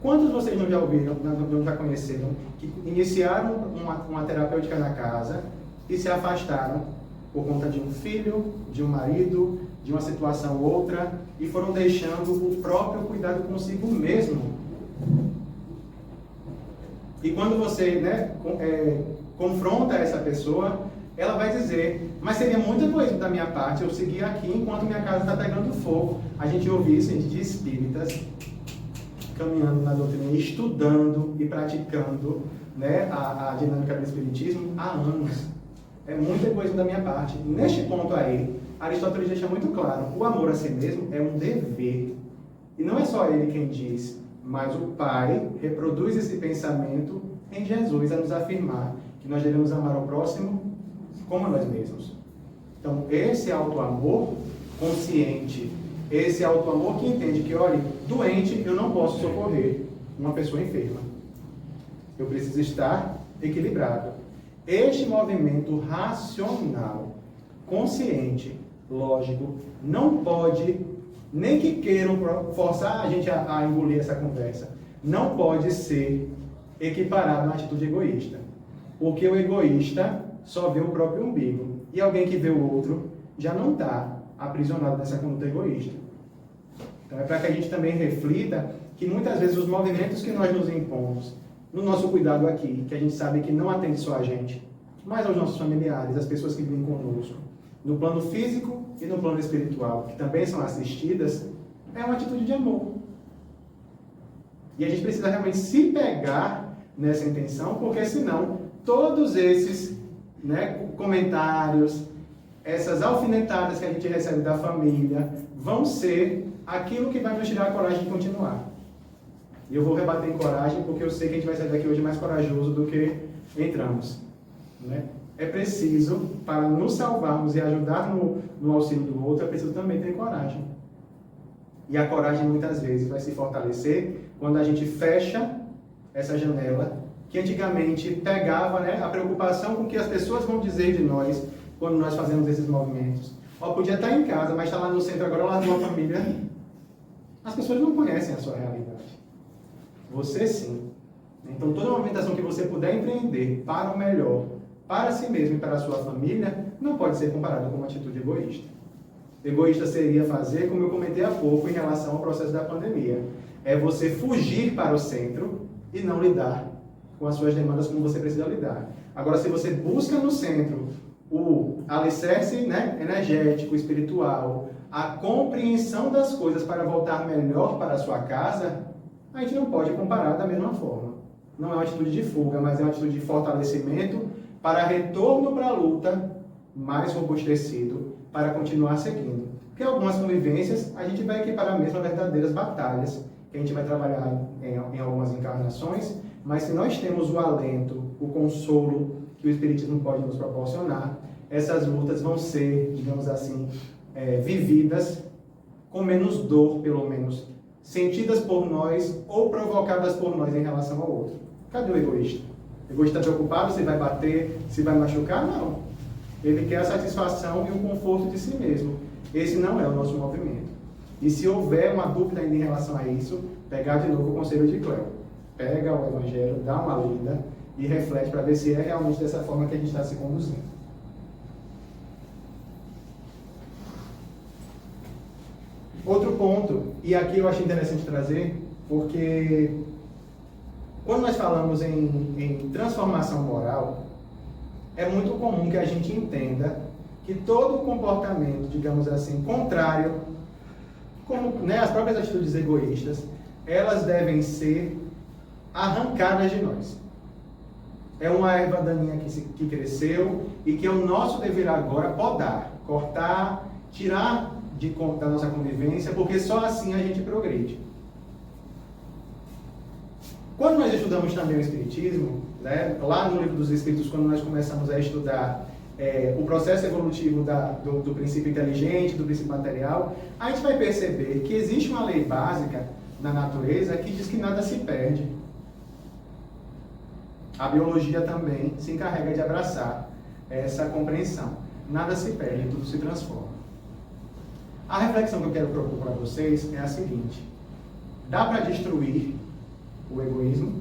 Quantos de vocês não já ouviram, não já conheceram, que iniciaram uma terapêutica na casa e se afastaram por conta de um filho, de um marido, de uma situação ou outra, e foram deixando o próprio cuidado consigo mesmo? E quando você confronta essa pessoa, ela vai dizer, mas seria muito egoísmo da minha parte eu seguir aqui enquanto minha casa está pegando fogo. A gente ouve isso, gente, de espíritas, caminhando na doutrina, estudando e praticando, né, a dinâmica do espiritismo há anos. É muito egoísmo da minha parte. Neste ponto aí, Aristóteles deixa muito claro, o amor a si mesmo é um dever. E não é só ele quem diz, mas o Pai reproduz esse pensamento em Jesus a nos afirmar que nós devemos amar ao próximo como a nós mesmos. Então, esse auto-amor consciente, esse auto-amor que entende que, olha, doente eu não posso socorrer uma pessoa enferma. Eu preciso estar equilibrado. Este movimento racional, consciente, lógico, não pode, nem que queiram forçar a gente a engolir essa conversa, não pode ser equiparado à atitude egoísta. Porque o egoísta só vê o próprio umbigo. E alguém que vê o outro já não está aprisionado nessa conduta egoísta. Então é para que a gente também reflita que muitas vezes os movimentos que nós nos impomos, no nosso cuidado aqui, que a gente sabe que não atende só a gente, mas aos nossos familiares, as pessoas que vivem conosco, no plano físico e no plano espiritual, que também são assistidas, é uma atitude de amor. E a gente precisa realmente se pegar nessa intenção, porque senão todos esses comentários, essas alfinetadas que a gente recebe da família, vão ser aquilo que vai nos tirar a coragem de continuar. E eu vou rebater em coragem, porque eu sei que a gente vai sair daqui hoje mais corajoso do que entramos. É preciso, para nos salvarmos e ajudar no auxílio do outro, é preciso também ter coragem. E a coragem muitas vezes vai se fortalecer quando a gente fecha essa janela que antigamente pegava a preocupação com o que as pessoas vão dizer de nós quando nós fazemos esses movimentos. Podia estar em casa, mas está lá no centro agora, lá numa família. As pessoas não conhecem a sua realidade. Você sim. Então toda movimentação que você puder empreender para o melhor, para si mesmo e para a sua família, não pode ser comparada com uma atitude egoísta. Egoísta seria fazer, como eu comentei há pouco, em relação ao processo da pandemia. É você fugir para o centro e não lidar com as suas demandas como você precisa lidar. Agora, se você busca no centro o alicerce energético, espiritual, a compreensão das coisas para voltar melhor para a sua casa, a gente não pode comparar da mesma forma. Não é uma atitude de fuga, mas é uma atitude de fortalecimento para retorno para a luta mais robustecido, para continuar seguindo. Porque algumas convivências a gente vai equiparar mesmo a verdadeiras batalhas, que a gente vai trabalhar em algumas encarnações, mas se nós temos o alento, o consolo que o Espiritismo pode nos proporcionar, essas lutas vão ser, digamos assim, vividas com menos dor, pelo menos, sentidas por nós ou provocadas por nós em relação ao outro. Cadê o egoísta? O egoísta está preocupado se vai bater, se vai machucar? Não. Ele quer a satisfação e o conforto de si mesmo. Esse não é o nosso movimento. E se houver uma dúvida ainda em relação a isso, pegar de novo o conselho de Cléo. Pega o Evangelho, dá uma lida e reflete para ver se é realmente dessa forma que a gente está se conduzindo. Outro ponto, e aqui eu acho interessante trazer, porque quando nós falamos em transformação moral, é muito comum que a gente entenda que todo comportamento, digamos assim, contrário, como as próprias atitudes egoístas, elas devem ser arrancadas de nós. É uma erva daninha que cresceu e que é o nosso dever agora podar, cortar, tirar da nossa convivência, porque só assim a gente progride. Quando nós estudamos também o Espiritismo, né, lá no Livro dos Espíritos, quando nós começamos a estudar o processo evolutivo do princípio inteligente, do princípio material, a gente vai perceber que existe uma lei básica na natureza que diz que nada se perde. A biologia também se encarrega de abraçar essa compreensão. Nada se perde, tudo se transforma. A reflexão que eu quero propor para vocês é a seguinte: dá para destruir o egoísmo?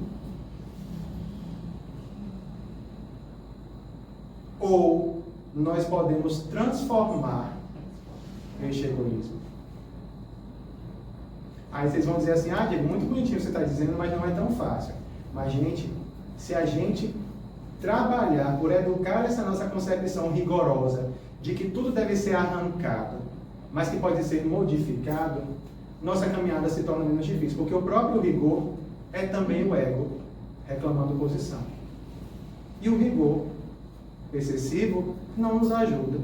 Ou nós podemos transformar este egoísmo? Aí vocês vão dizer assim: ah, Diego, muito bonitinho você está dizendo, mas não é tão fácil. Mas, gente, se a gente trabalhar por educar essa nossa concepção rigorosa de que tudo deve ser arrancado, mas que pode ser modificado, nossa caminhada se torna menos difícil, porque o próprio rigor é também o ego reclamando posição. E o rigor excessivo não nos ajuda.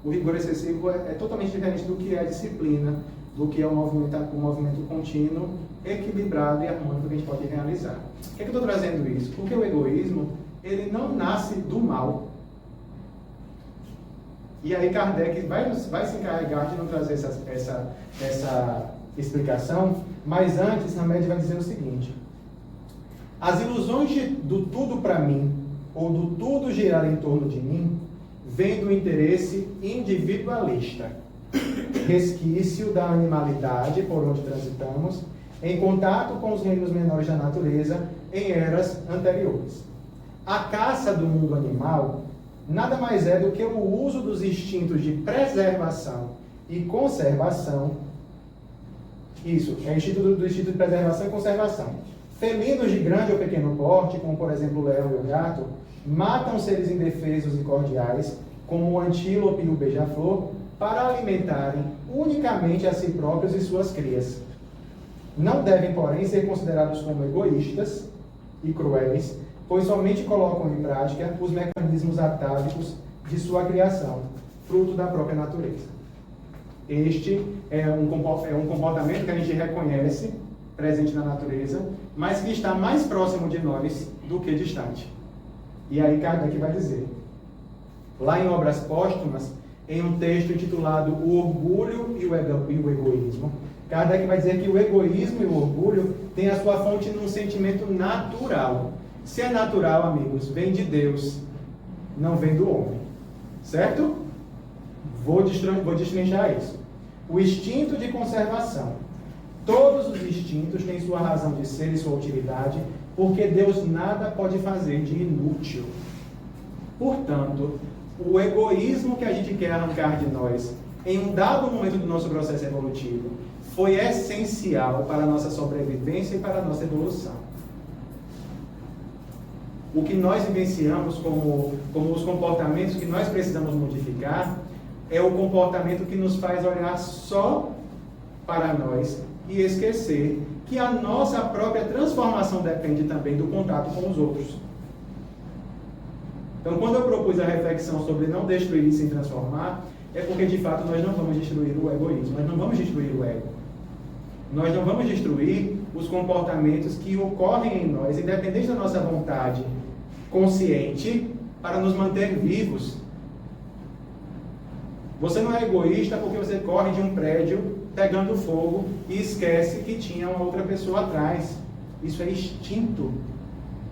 O rigor excessivo é totalmente diferente do que é a disciplina, do que é o movimento contínuo, equilibrado e harmônico que a gente pode realizar. Por que eu estou trazendo isso? Porque o egoísmo, ele não nasce do mal. E aí Kardec vai se encarregar de não trazer essa explicação, mas antes Hamed vai dizer o seguinte: as ilusões do tudo para mim, ou do tudo girar em torno de mim, vêm do interesse individualista, resquício da animalidade por onde transitamos, em contato com os reinos menores da natureza em eras anteriores. A caça do mundo animal nada mais é do que o uso dos instintos de preservação e conservação. Isso, é o instinto do instinto de preservação e conservação. Felinos de grande ou pequeno porte, como por exemplo o leão e o gato, matam seres indefesos e cordiais, como o antílope e o beija-flor, para alimentarem unicamente a si próprios e suas crias. Não devem, porém, ser considerados como egoístas e cruéis, pois somente colocam em prática os mecanismos atávicos de sua criação, fruto da própria natureza. Este é um comportamento que a gente reconhece presente na natureza, mas que está mais próximo de nós do que distante. E aí Kardec vai dizer, lá em Obras Póstumas, em um texto intitulado O Orgulho e o Egoísmo, Kardec vai dizer que o egoísmo e o orgulho têm a sua fonte num sentimento natural. Se é natural, amigos, vem de Deus, não vem do homem. Certo? Vou destrinchar isso. O instinto de conservação. Todos os instintos têm sua razão de ser e sua utilidade, porque Deus nada pode fazer de inútil. Portanto, o egoísmo que a gente quer arrancar de nós, em um dado momento do nosso processo evolutivo, foi essencial para a nossa sobrevivência e para a nossa evolução. O que nós vivenciamos como os comportamentos que nós precisamos modificar é o comportamento que nos faz olhar só para nós e esquecer que a nossa própria transformação depende também do contato com os outros. Então, quando eu propus a reflexão sobre não destruir e se transformar, é porque de fato nós não vamos destruir o egoísmo, nós não vamos destruir o ego. Nós não vamos destruir os comportamentos que ocorrem em nós, independente da nossa vontade consciente, para nos manter vivos. Você não é egoísta porque você corre de um prédio pegando fogo e esquece que tinha uma outra pessoa atrás. Isso é instinto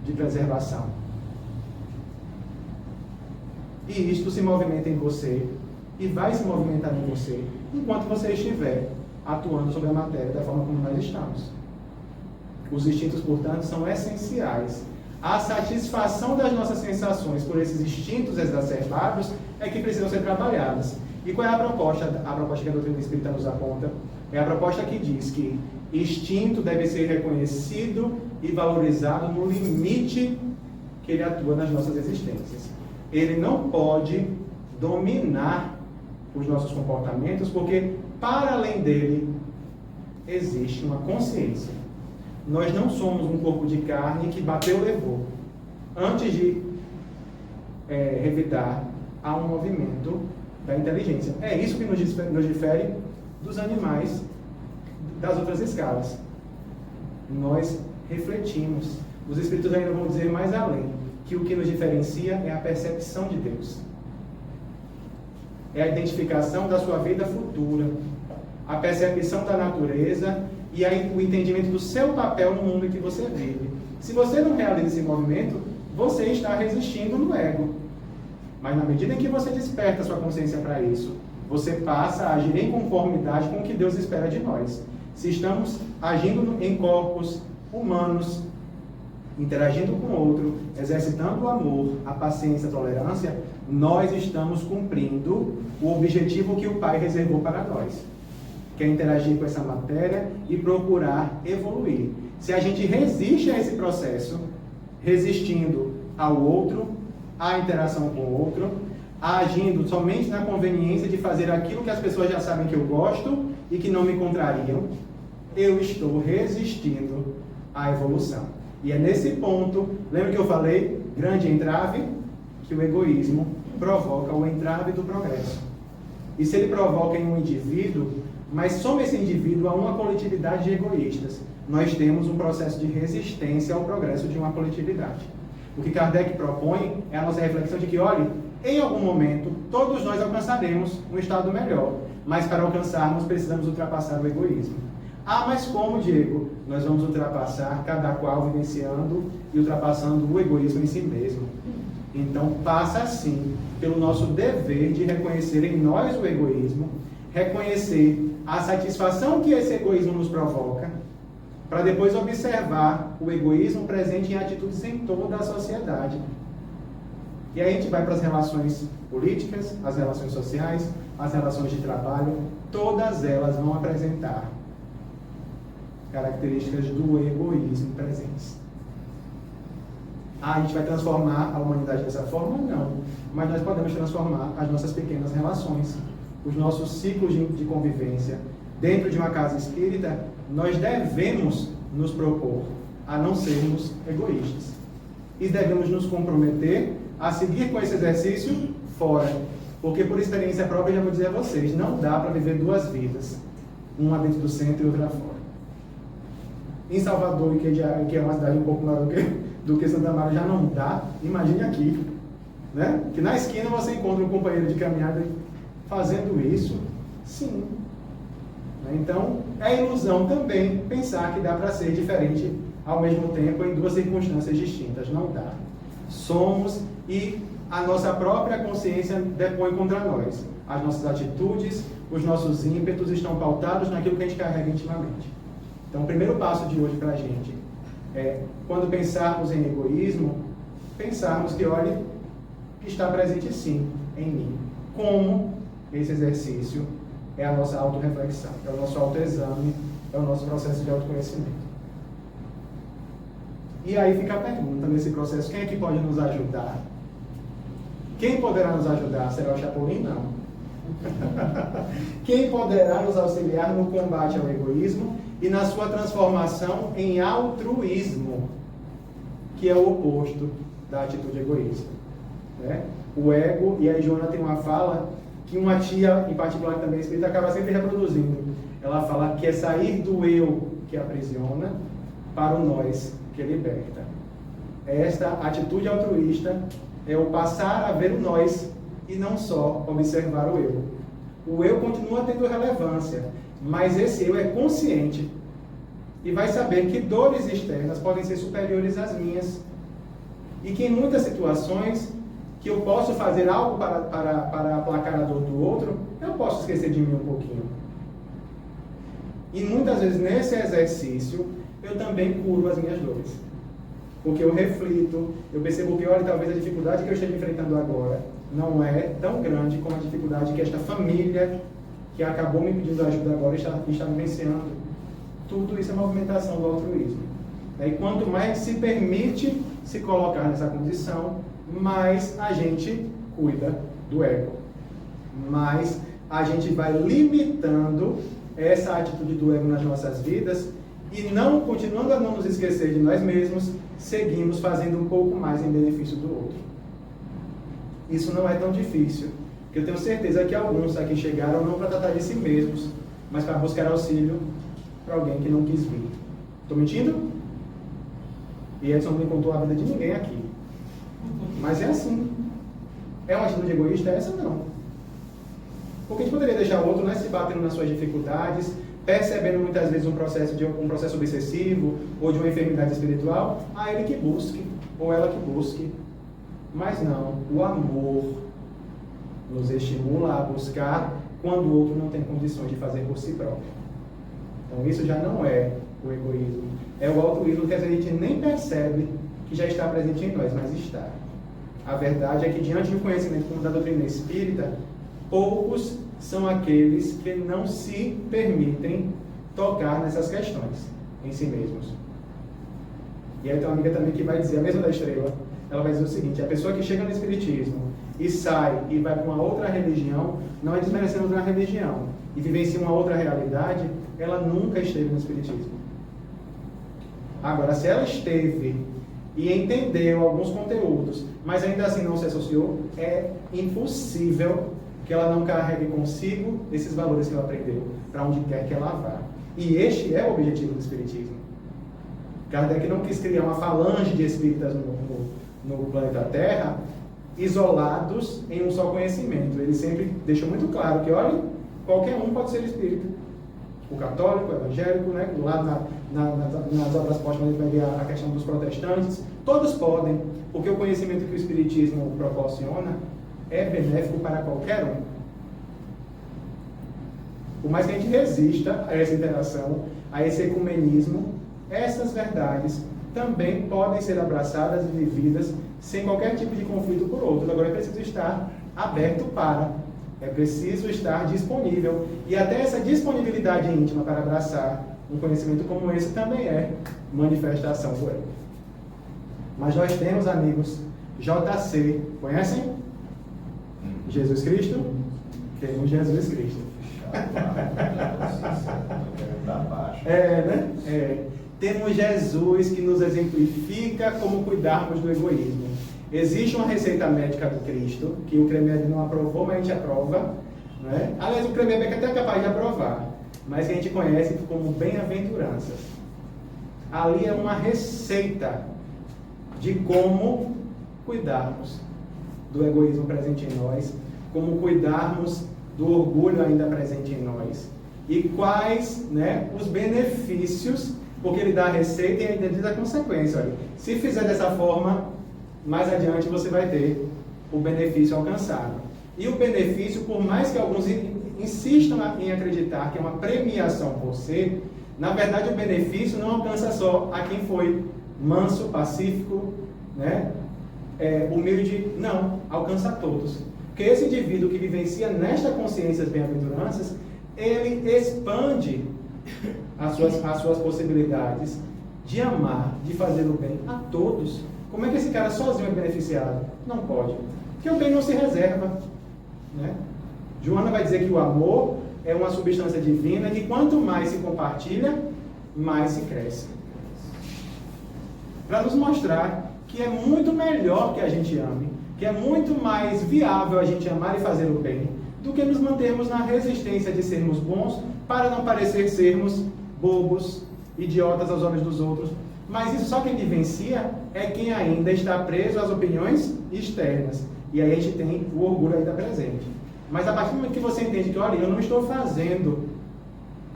de preservação. E isto se movimenta em você e vai se movimentar em você enquanto você estiver atuando sobre a matéria da forma como nós estamos. Os instintos, portanto, são essenciais. A satisfação das nossas sensações por esses instintos exacerbados é que precisam ser trabalhadas. E qual é a proposta? A proposta que a doutrina espírita nos aponta é a proposta que diz que instinto deve ser reconhecido e valorizado no limite que ele atua nas nossas existências. Ele não pode dominar os nossos comportamentos, porque para além dele existe uma consciência. Nós não somos um corpo de carne que bateu e levou. Antes de revidar, há um movimento da inteligência. É isso que nos difere dos animais das outras escalas. Nós refletimos. Os Espíritos ainda vão dizer mais além, que o que nos diferencia é a percepção de Deus. É a identificação da sua vida futura, a percepção da natureza e o entendimento do seu papel no mundo em que você vive. Se você não realiza esse movimento, você está resistindo no ego. Mas na medida em que você desperta a sua consciência para isso, você passa a agir em conformidade com o que Deus espera de nós. Se estamos agindo em corpos humanos, interagindo com o outro, exercitando o amor, a paciência, a tolerância, nós estamos cumprindo o objetivo que o Pai reservou para nós, que é interagir com essa matéria e procurar evoluir. Se a gente resiste a esse processo, resistindo ao outro, à interação com o outro, agindo somente na conveniência de fazer aquilo que as pessoas já sabem que eu gosto e que não me contrariam, eu estou resistindo à evolução. E é nesse ponto, lembra que eu falei, grande entrave, que o egoísmo provoca o entrave do progresso. E se ele provoca em um indivíduo, mas soma esse indivíduo a uma coletividade de egoístas, nós temos um processo de resistência ao progresso de uma coletividade. O que Kardec propõe é a nossa reflexão de que, olha, em algum momento, todos nós alcançaremos um estado melhor, mas para alcançarmos precisamos ultrapassar o egoísmo. Ah, mas como, Diego? Nós vamos ultrapassar, cada qual vivenciando e ultrapassando o egoísmo em si mesmo. Então, passa sim pelo nosso dever de reconhecer em nós o egoísmo, reconhecer a satisfação que esse egoísmo nos provoca, para depois observar o egoísmo presente em atitudes em toda a sociedade. E aí a gente vai para as relações políticas, as relações sociais, as relações de trabalho, todas elas vão apresentar características do egoísmo presentes. Ah, a gente vai transformar a humanidade dessa forma? Não. Mas nós podemos transformar as nossas pequenas relações, os nossos ciclos de convivência. Dentro de uma casa espírita, nós devemos nos propor a não sermos egoístas. E devemos nos comprometer a seguir com esse exercício fora. Porque por experiência própria, já vou dizer a vocês, não dá para viver duas vidas. Uma dentro do centro e outra fora. Em Salvador, que é uma cidade um pouco maior do que Santa Maria, já não dá. Imagine aqui, né? Que na esquina você encontra um companheiro de caminhada fazendo isso. Sim. Então, é ilusão também pensar que dá para ser diferente ao mesmo tempo em duas circunstâncias distintas. Não dá. Somos e a nossa própria consciência depõe contra nós. As nossas atitudes, os nossos ímpetos estão pautados naquilo que a gente carrega intimamente. Então, o primeiro passo de hoje para a gente é, quando pensarmos em egoísmo, pensarmos que, olha, está presente sim em mim. Como esse exercício é a nossa autorreflexão, é o nosso autoexame, é o nosso processo de autoconhecimento. E aí fica a pergunta nesse processo, quem é que pode nos ajudar? Quem poderá nos ajudar? Será o Chapolin? Não. Quem poderá nos auxiliar no combate ao egoísmo e na sua transformação em altruísmo, que é o oposto da atitude egoísta, né? O ego, e aí Joana tem uma fala que uma tia, em particular que também é espírita, acaba sempre reproduzindo. Ela fala que é sair do eu que aprisiona para o nós que liberta. Esta atitude altruísta é o passar a ver o nós e não só observar o eu. O eu continua tendo relevância, mas esse eu é consciente e vai saber que dores externas podem ser superiores às minhas e que em muitas situações que eu posso fazer algo para aplacar a dor do outro, eu posso esquecer de mim um pouquinho. E muitas vezes nesse exercício eu também curo as minhas dores. Porque eu reflito, eu percebo que, olha, talvez a dificuldade que eu esteja enfrentando agora não é tão grande como a dificuldade que esta família que acabou me pedindo ajuda agora está vivenciando. Tudo isso é movimentação do altruísmo. E quanto mais se permite se colocar nessa condição, mais a gente cuida do ego. Mais a gente vai limitando essa atitude do ego nas nossas vidas e não, continuando a não nos esquecer de nós mesmos, seguimos fazendo um pouco mais em benefício do outro. Isso não é tão difícil, Porque eu tenho certeza que alguns aqui chegaram não para tratar de si mesmos, mas para buscar auxílio para alguém que não quis vir. Estou mentindo? E Edson não me contou a vida de ninguém aqui. Mas é assim. É uma atitude egoísta? Essa não. Porque a gente poderia deixar o outro, né, se batendo nas suas dificuldades, percebendo muitas vezes um processo obsessivo ou de uma enfermidade espiritual, ele que busque, ou ela que busque. Mas não, o amor nos estimula a buscar quando o outro não tem condições de fazer por si próprio. Então isso já não é o egoísmo, é o altruísmo que a gente nem percebe que já está presente em nós, mas está. A verdade é que diante do conhecimento como da doutrina espírita, poucos são aqueles que não se permitem tocar nessas questões em si mesmos. E aí tem uma amiga também que vai dizer, a mesma da Estrela, ela vai dizer o seguinte: a pessoa que chega no Espiritismo e sai e vai para uma outra religião, não é desmerecendo outra religião, e vivencia uma outra realidade, ela nunca esteve no Espiritismo. Agora, se ela esteve e entendeu alguns conteúdos, mas ainda assim não se associou, é impossível que ela não carregue consigo esses valores que ela aprendeu para onde quer que ela vá. E este é o objetivo do Espiritismo. Kardec não quis criar uma falange de espíritas no planeta Terra isolados em um só conhecimento. Ele sempre deixou muito claro que, olha, qualquer um pode ser espírita. O católico, o evangélico, né? Do lado nas obras póstumas a gente vai ver a questão dos protestantes. Todos podem, porque o conhecimento que o Espiritismo proporciona é benéfico para qualquer um. Por mais que a gente resista a essa interação, a esse ecumenismo, essas verdades também podem ser abraçadas e vividas sem qualquer tipo de conflito por outros. Agora é preciso estar aberto para, é preciso estar disponível. E até essa disponibilidade íntima para abraçar um conhecimento como esse também é manifestação do ego. Mas nós temos, amigos, JC, conhecem? Jesus Cristo? Temos Jesus Cristo. Temos Jesus que nos exemplifica como cuidarmos do egoísmo. Existe uma receita médica do Cristo, que o CREMEB não aprovou, mas a gente aprova. Né? Aliás, o CREMEB é até capaz de aprovar, mas que a gente conhece como bem-aventuranças. Ali é uma receita de como cuidarmos do egoísmo presente em nós, como cuidarmos do orgulho ainda presente em nós, e quais, né, os benefícios, porque ele dá a receita e ainda diz a consequência. Olha, se fizer dessa forma, mais adiante você vai ter o benefício alcançado. E o benefício, por mais que alguns insistam em acreditar que é uma premiação por ser, na verdade o benefício não alcança só a quem foi manso, pacífico, né, humilde, não, alcança a todos. Porque esse indivíduo que vivencia nesta consciência das bem-aventuranças, ele expande as suas possibilidades de amar, de fazer o bem a todos. Como é que esse cara sozinho é beneficiado? Não pode. Porque o bem não se reserva. Né? Joana vai dizer que o amor é uma substância divina que quanto mais se compartilha, mais se cresce. Para nos mostrar que é muito melhor que a gente ame, que é muito mais viável a gente amar e fazer o bem, do que nos mantermos na resistência de sermos bons, para não parecer sermos bobos, idiotas aos olhos dos outros. Mas isso só quem vivencia é quem ainda está preso às opiniões externas. E aí a gente tem o orgulho ainda presente. Mas a partir do momento que você entende que, olha, eu não estou fazendo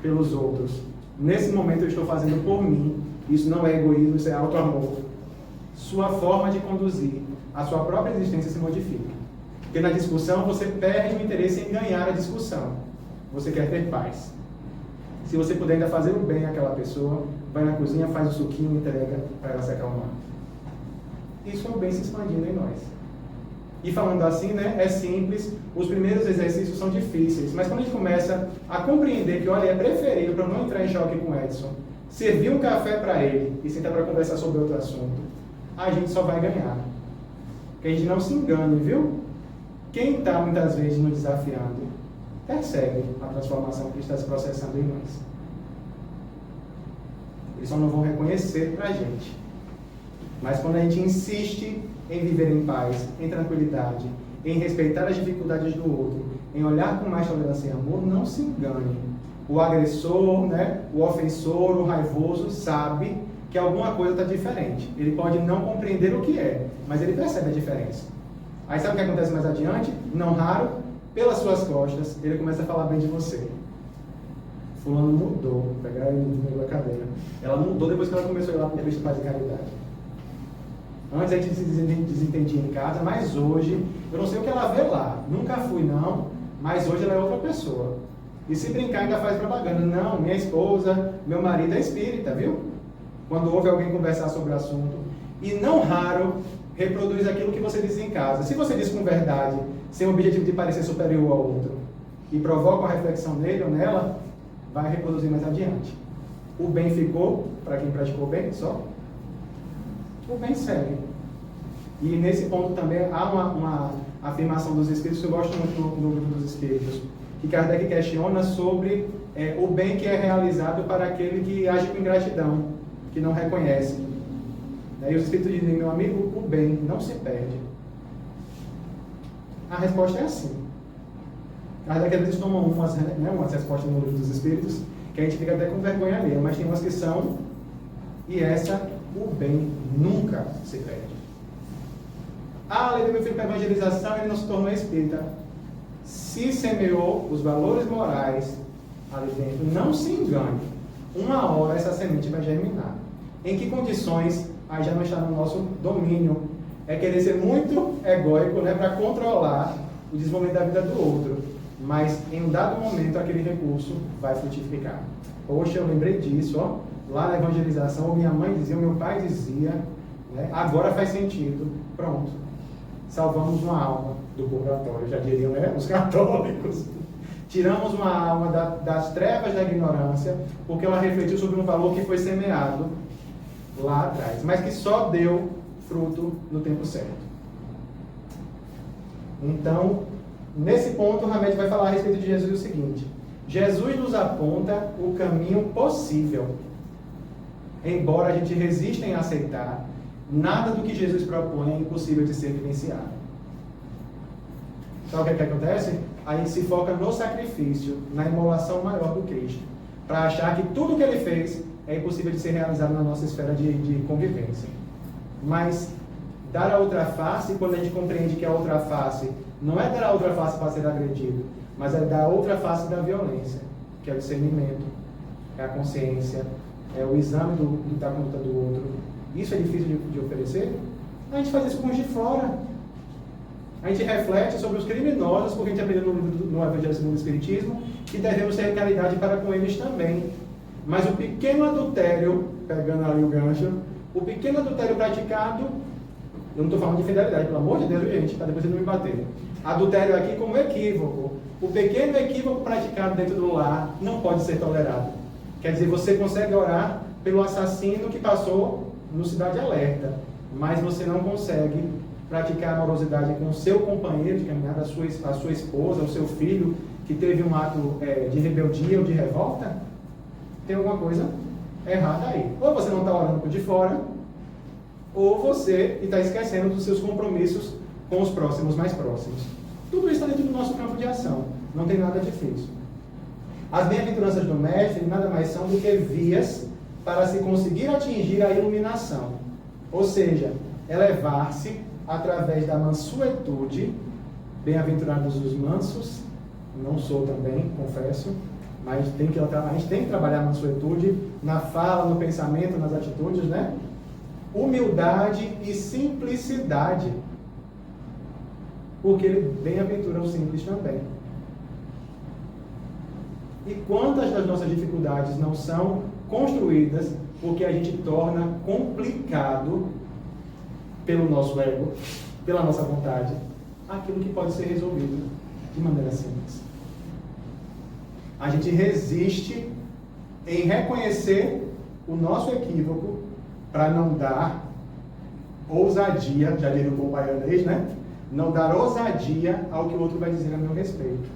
pelos outros, nesse momento eu estou fazendo por mim, isso não é egoísmo, isso é auto-amor. Sua forma de conduzir a sua própria existência se modifica. Porque na discussão você perde o interesse em ganhar a discussão. Você quer ter paz. Se você puder ainda fazer o bem àquela pessoa, vai na cozinha, faz o suquinho e entrega para ela se acalmar. Isso é o bem se expandindo em nós. E falando assim, né, é simples, os primeiros exercícios são difíceis, mas quando a gente começa a compreender que, olha, é preferível para não entrar em choque com o Edson, servir um café para ele e sentar para conversar sobre outro assunto, a gente só vai ganhar. Que a gente não se engane, viu? Quem está muitas vezes nos desafiando, percebe a transformação que está se processando em nós. Eles só não vão reconhecer para a gente. Mas quando a gente insiste em viver em paz, em tranquilidade, em respeitar as dificuldades do outro, em olhar com mais tolerância e amor, não se engane. O agressor, né, o ofensor, o raivoso sabe que alguma coisa está diferente. Ele pode não compreender o que é, mas ele percebe a diferença. Aí sabe o que acontece mais adiante? Não raro, pelas suas costas, ele começa a falar bem de você. Fulano mudou, vou pegar ele na cadeira. Ela mudou depois que ela começou a ir lá para o Cristo Paz e Caridade. Antes a gente se desentendia em casa, mas hoje, eu não sei o que ela vê lá, nunca fui não, mas hoje ela é outra pessoa. E se brincar ainda faz propaganda. Não, minha esposa, meu marido é espírita, viu? Quando ouve alguém conversar sobre o assunto. E não raro, reproduz aquilo que você diz em casa. Se você diz com verdade, sem o objetivo de parecer superior ao outro, e provoca uma reflexão nele ou nela, vai reproduzir mais adiante. O bem ficou, para quem praticou bem, só. O bem segue. E nesse ponto também há uma afirmação dos Espíritos, que eu gosto muito no livro dos Espíritos, que Kardec questiona sobre o bem que é realizado para aquele que age com ingratidão, que não reconhece. E os Espíritos dizem, meu amigo, o bem não se perde. A resposta é assim. Kardec eles tomam umas respostas no livro dos Espíritos, que a gente fica até com vergonha alheia, mas tem umas que são, e essa, o bem nunca se perde. Levei meu filho para a evangelização e ele não se tornou espírita. Se semeou os valores morais ali dentro, não se engane. Uma hora essa semente vai germinar. Em que condições? Aí já não está no nosso domínio. É querer ser muito egóico, né, para controlar o desenvolvimento da vida do outro. Mas em um dado momento aquele recurso vai frutificar. Poxa, eu lembrei disso, ó. Lá na evangelização, minha mãe dizia, meu pai dizia, né, agora faz sentido. Pronto. Salvamos uma alma do purgatório, já diriam, né, os católicos. Tiramos uma alma das trevas da ignorância, porque ela refletiu sobre um valor que foi semeado lá atrás, mas que só deu fruto no tempo certo. Então, nesse ponto, o Hamed vai falar a respeito de Jesus o seguinte: Jesus nos aponta o caminho possível. Embora a gente resista em aceitar, nada do que Jesus propõe é impossível de ser vivenciado. Sabe o que acontece? A gente se foca no sacrifício, na imolação maior do Cristo, para achar que tudo que ele fez é impossível de ser realizado na nossa esfera de convivência. Mas dar a outra face, quando a gente compreende que a outra face não é dar a outra face para ser agredido, mas é dar a outra face da violência, que é o discernimento, é a consciência, é o exame da conduta do outro. Isso é difícil de oferecer? A gente faz isso com os de fora. A gente reflete sobre os criminosos, porque a gente aprendeu no Evangelho segundo o Espiritismo, que devemos ter caridade para com eles também. Mas o pequeno adultério, pegando ali o gancho, o pequeno adultério praticado, eu não estou falando de fidelidade, pelo amor de Deus, gente, para depois ele não me bater. Adultério aqui como equívoco. O pequeno equívoco praticado dentro do lar não pode ser tolerado. Quer dizer, você consegue orar pelo assassino que passou no Cidade Alerta, mas você não consegue praticar amorosidade com o seu companheiro de caminhada, a sua esposa, o seu filho, que teve um ato de rebeldia ou de revolta. Tem alguma coisa errada aí. Ou você não está orando por de fora, ou você está esquecendo dos seus compromissos com os próximos mais próximos. Tudo isso está dentro do nosso campo de ação. Não tem nada difícil. As bem-aventuranças do Mestre nada mais são do que vias para se conseguir atingir a iluminação. Ou seja, elevar-se através da mansuetude. Bem-aventurados os mansos. Não sou também, confesso. Mas a gente tem que trabalhar a mansuetude na fala, no pensamento, nas atitudes, né? Humildade e simplicidade. Porque ele bem-aventura o simples também. E quantas das nossas dificuldades não são construídas porque a gente torna complicado pelo nosso ego, pela nossa vontade, aquilo que pode ser resolvido de maneira simples. A gente resiste em reconhecer o nosso equívoco para não dar ousadia, já diria o bom baianês, né? Não dar ousadia ao que o outro vai dizer a meu respeito.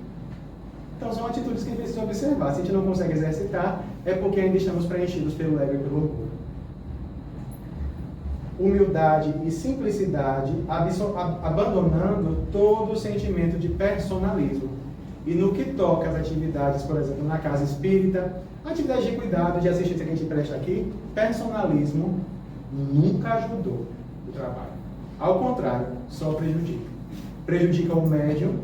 Então são atitudes que a gente precisa observar. Se a gente não consegue exercitar, é porque ainda estamos preenchidos pelo ego e pelo orgulho. humildade e simplicidade, abandonando todo o sentimento de personalismo. E no que toca às atividades, por exemplo, na casa espírita, atividades de cuidado, de assistência que a gente presta aqui, personalismo nunca ajudou o trabalho. Ao contrário, só prejudica. Prejudica o médium,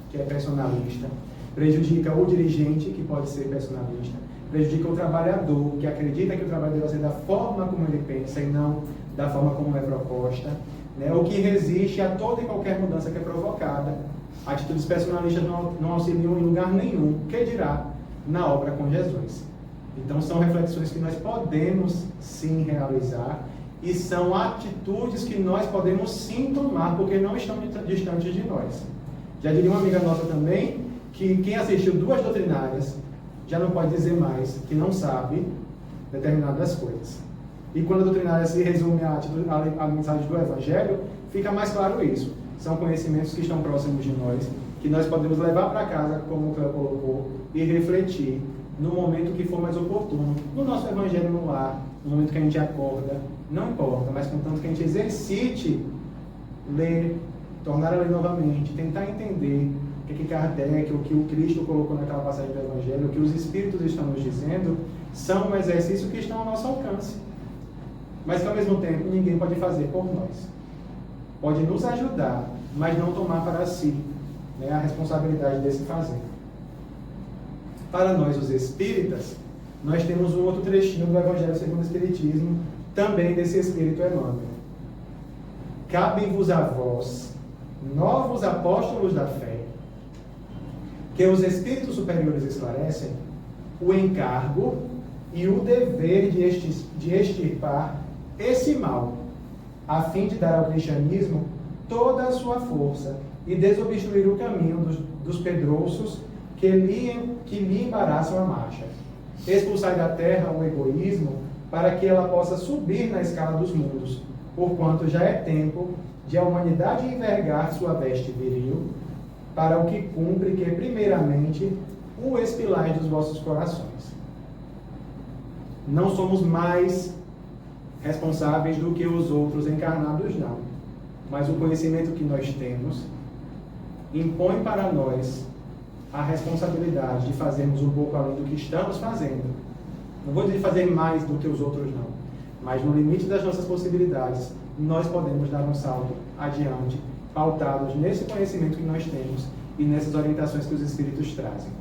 que é personalista, prejudica o dirigente, que pode ser personalista, prejudica o trabalhador, que acredita que o trabalho deve ser da forma como ele pensa e não da forma como é proposta, né? O que resiste a toda e qualquer mudança que é provocada. Atitudes personalistas não auxiliam em lugar nenhum, que dirá na obra com Jesus. Então são reflexões que nós podemos sim realizar e são atitudes que nós podemos sim tomar, porque não estão distantes de nós. Já diria uma amiga nossa também, que quem assistiu 2 doutrinárias já não pode dizer mais que não sabe determinadas coisas. E quando a doutrinária se resume à mensagem do Evangelho, fica mais claro isso. São conhecimentos que estão próximos de nós, que nós podemos levar para casa, como o Cléo colocou, e refletir no momento que for mais oportuno. No nosso Evangelho no lar, no momento que a gente acorda, não importa, mas contanto que a gente exercite ler, tornar a ler novamente, tentar entender o que Kardec, o que o Cristo colocou naquela passagem do Evangelho, o que os Espíritos estão nos dizendo, são um exercício que estão ao nosso alcance. Mas que ao mesmo tempo ninguém pode fazer por nós. Pode nos ajudar, mas não tomar para si, né, a responsabilidade desse fazer. Para nós, os espíritas, nós temos um outro trechinho do Evangelho segundo o Espiritismo, também desse Espírito Emmanuel. Cabem-vos a vós, novos apóstolos da fé, que os espíritos superiores esclarecem, o encargo e o dever de extirpar esse mal, a fim de dar ao cristianismo toda a sua força e desobstruir o caminho dos pedrouços que lhe embaraçam a marcha. Expulsai da terra o egoísmo para que ela possa subir na escala dos mundos, porquanto já é tempo de a humanidade envergar sua veste viril, para o que cumpre que, primeiramente, o expilais dos vossos corações. Não somos mais responsáveis do que os outros encarnados, não. Mas o conhecimento que nós temos impõe para nós a responsabilidade de fazermos um pouco além do que estamos fazendo. Não vou dizer fazer mais do que os outros, não. Mas no limite das nossas possibilidades, nós podemos dar um salto adiante, pautados nesse conhecimento que nós temos e nessas orientações que os Espíritos trazem.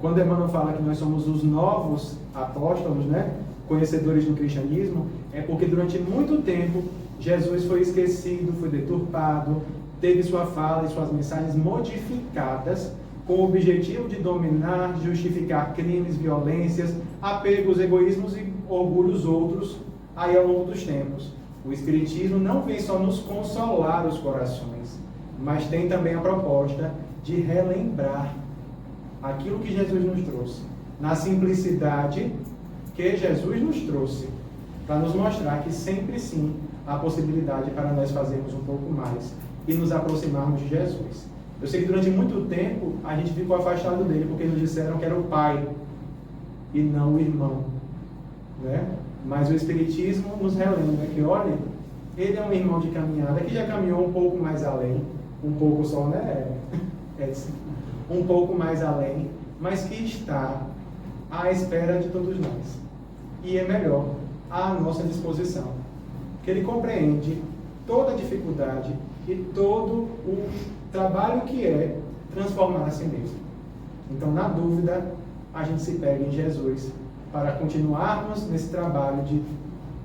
Quando Emmanuel fala que nós somos os novos apóstolos, né, conhecedores do cristianismo, é porque durante muito tempo Jesus foi esquecido, foi deturpado, teve sua fala e suas mensagens modificadas com o objetivo de dominar, de justificar crimes, violências, apegos, egoísmos e orgulhos outros aí ao longo dos tempos. O Espiritismo não vem só nos consolar os corações, mas tem também a proposta de relembrar aquilo que Jesus nos trouxe, na simplicidade que Jesus nos trouxe, para nos mostrar que sempre sim há possibilidade para nós fazermos um pouco mais e nos aproximarmos de Jesus. Eu sei que durante muito tempo a gente ficou afastado dele, porque nos disseram que era o pai e não o irmão, né? Mas o Espiritismo nos relembra que, olha, ele é um irmão de caminhada que já caminhou um pouco mais além, um pouco só, né? Um pouco mais além, mas que está à espera de todos nós. E é melhor à nossa disposição, que ele compreende toda a dificuldade e todo o trabalho que é transformar a si mesmo. Então, na dúvida, a gente se pega em Jesus para continuarmos nesse trabalho de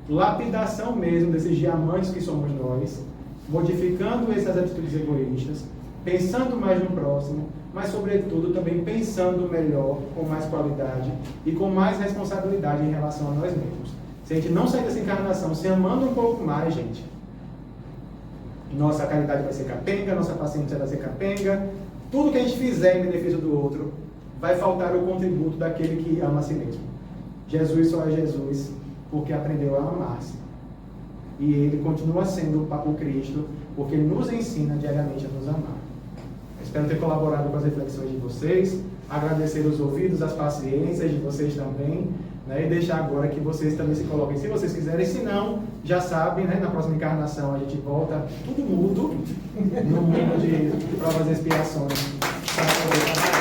lapidação mesmo desses diamantes que somos nós, modificando essas atitudes egoístas, pensando mais no próximo, mas sobretudo também pensando melhor, com mais qualidade e com mais responsabilidade em relação a nós mesmos. Se a gente não sair dessa encarnação se amando um pouco mais, gente, nossa caridade vai ser capenga, nossa paciência vai ser capenga, tudo que a gente fizer em benefício do outro, vai faltar o contributo daquele que ama a si mesmo. Jesus só é Jesus porque aprendeu a amar-se. E ele continua sendo o Cristo porque ele nos ensina diariamente a nos amar. Espero ter colaborado com as reflexões de vocês, agradecer os ouvidos, as paciências de vocês também, né? E deixar agora que vocês também se coloquem, se vocês quiserem. Se não, já sabem, né? Na próxima encarnação a gente volta tudo mudo no mundo de provas e expiações para poder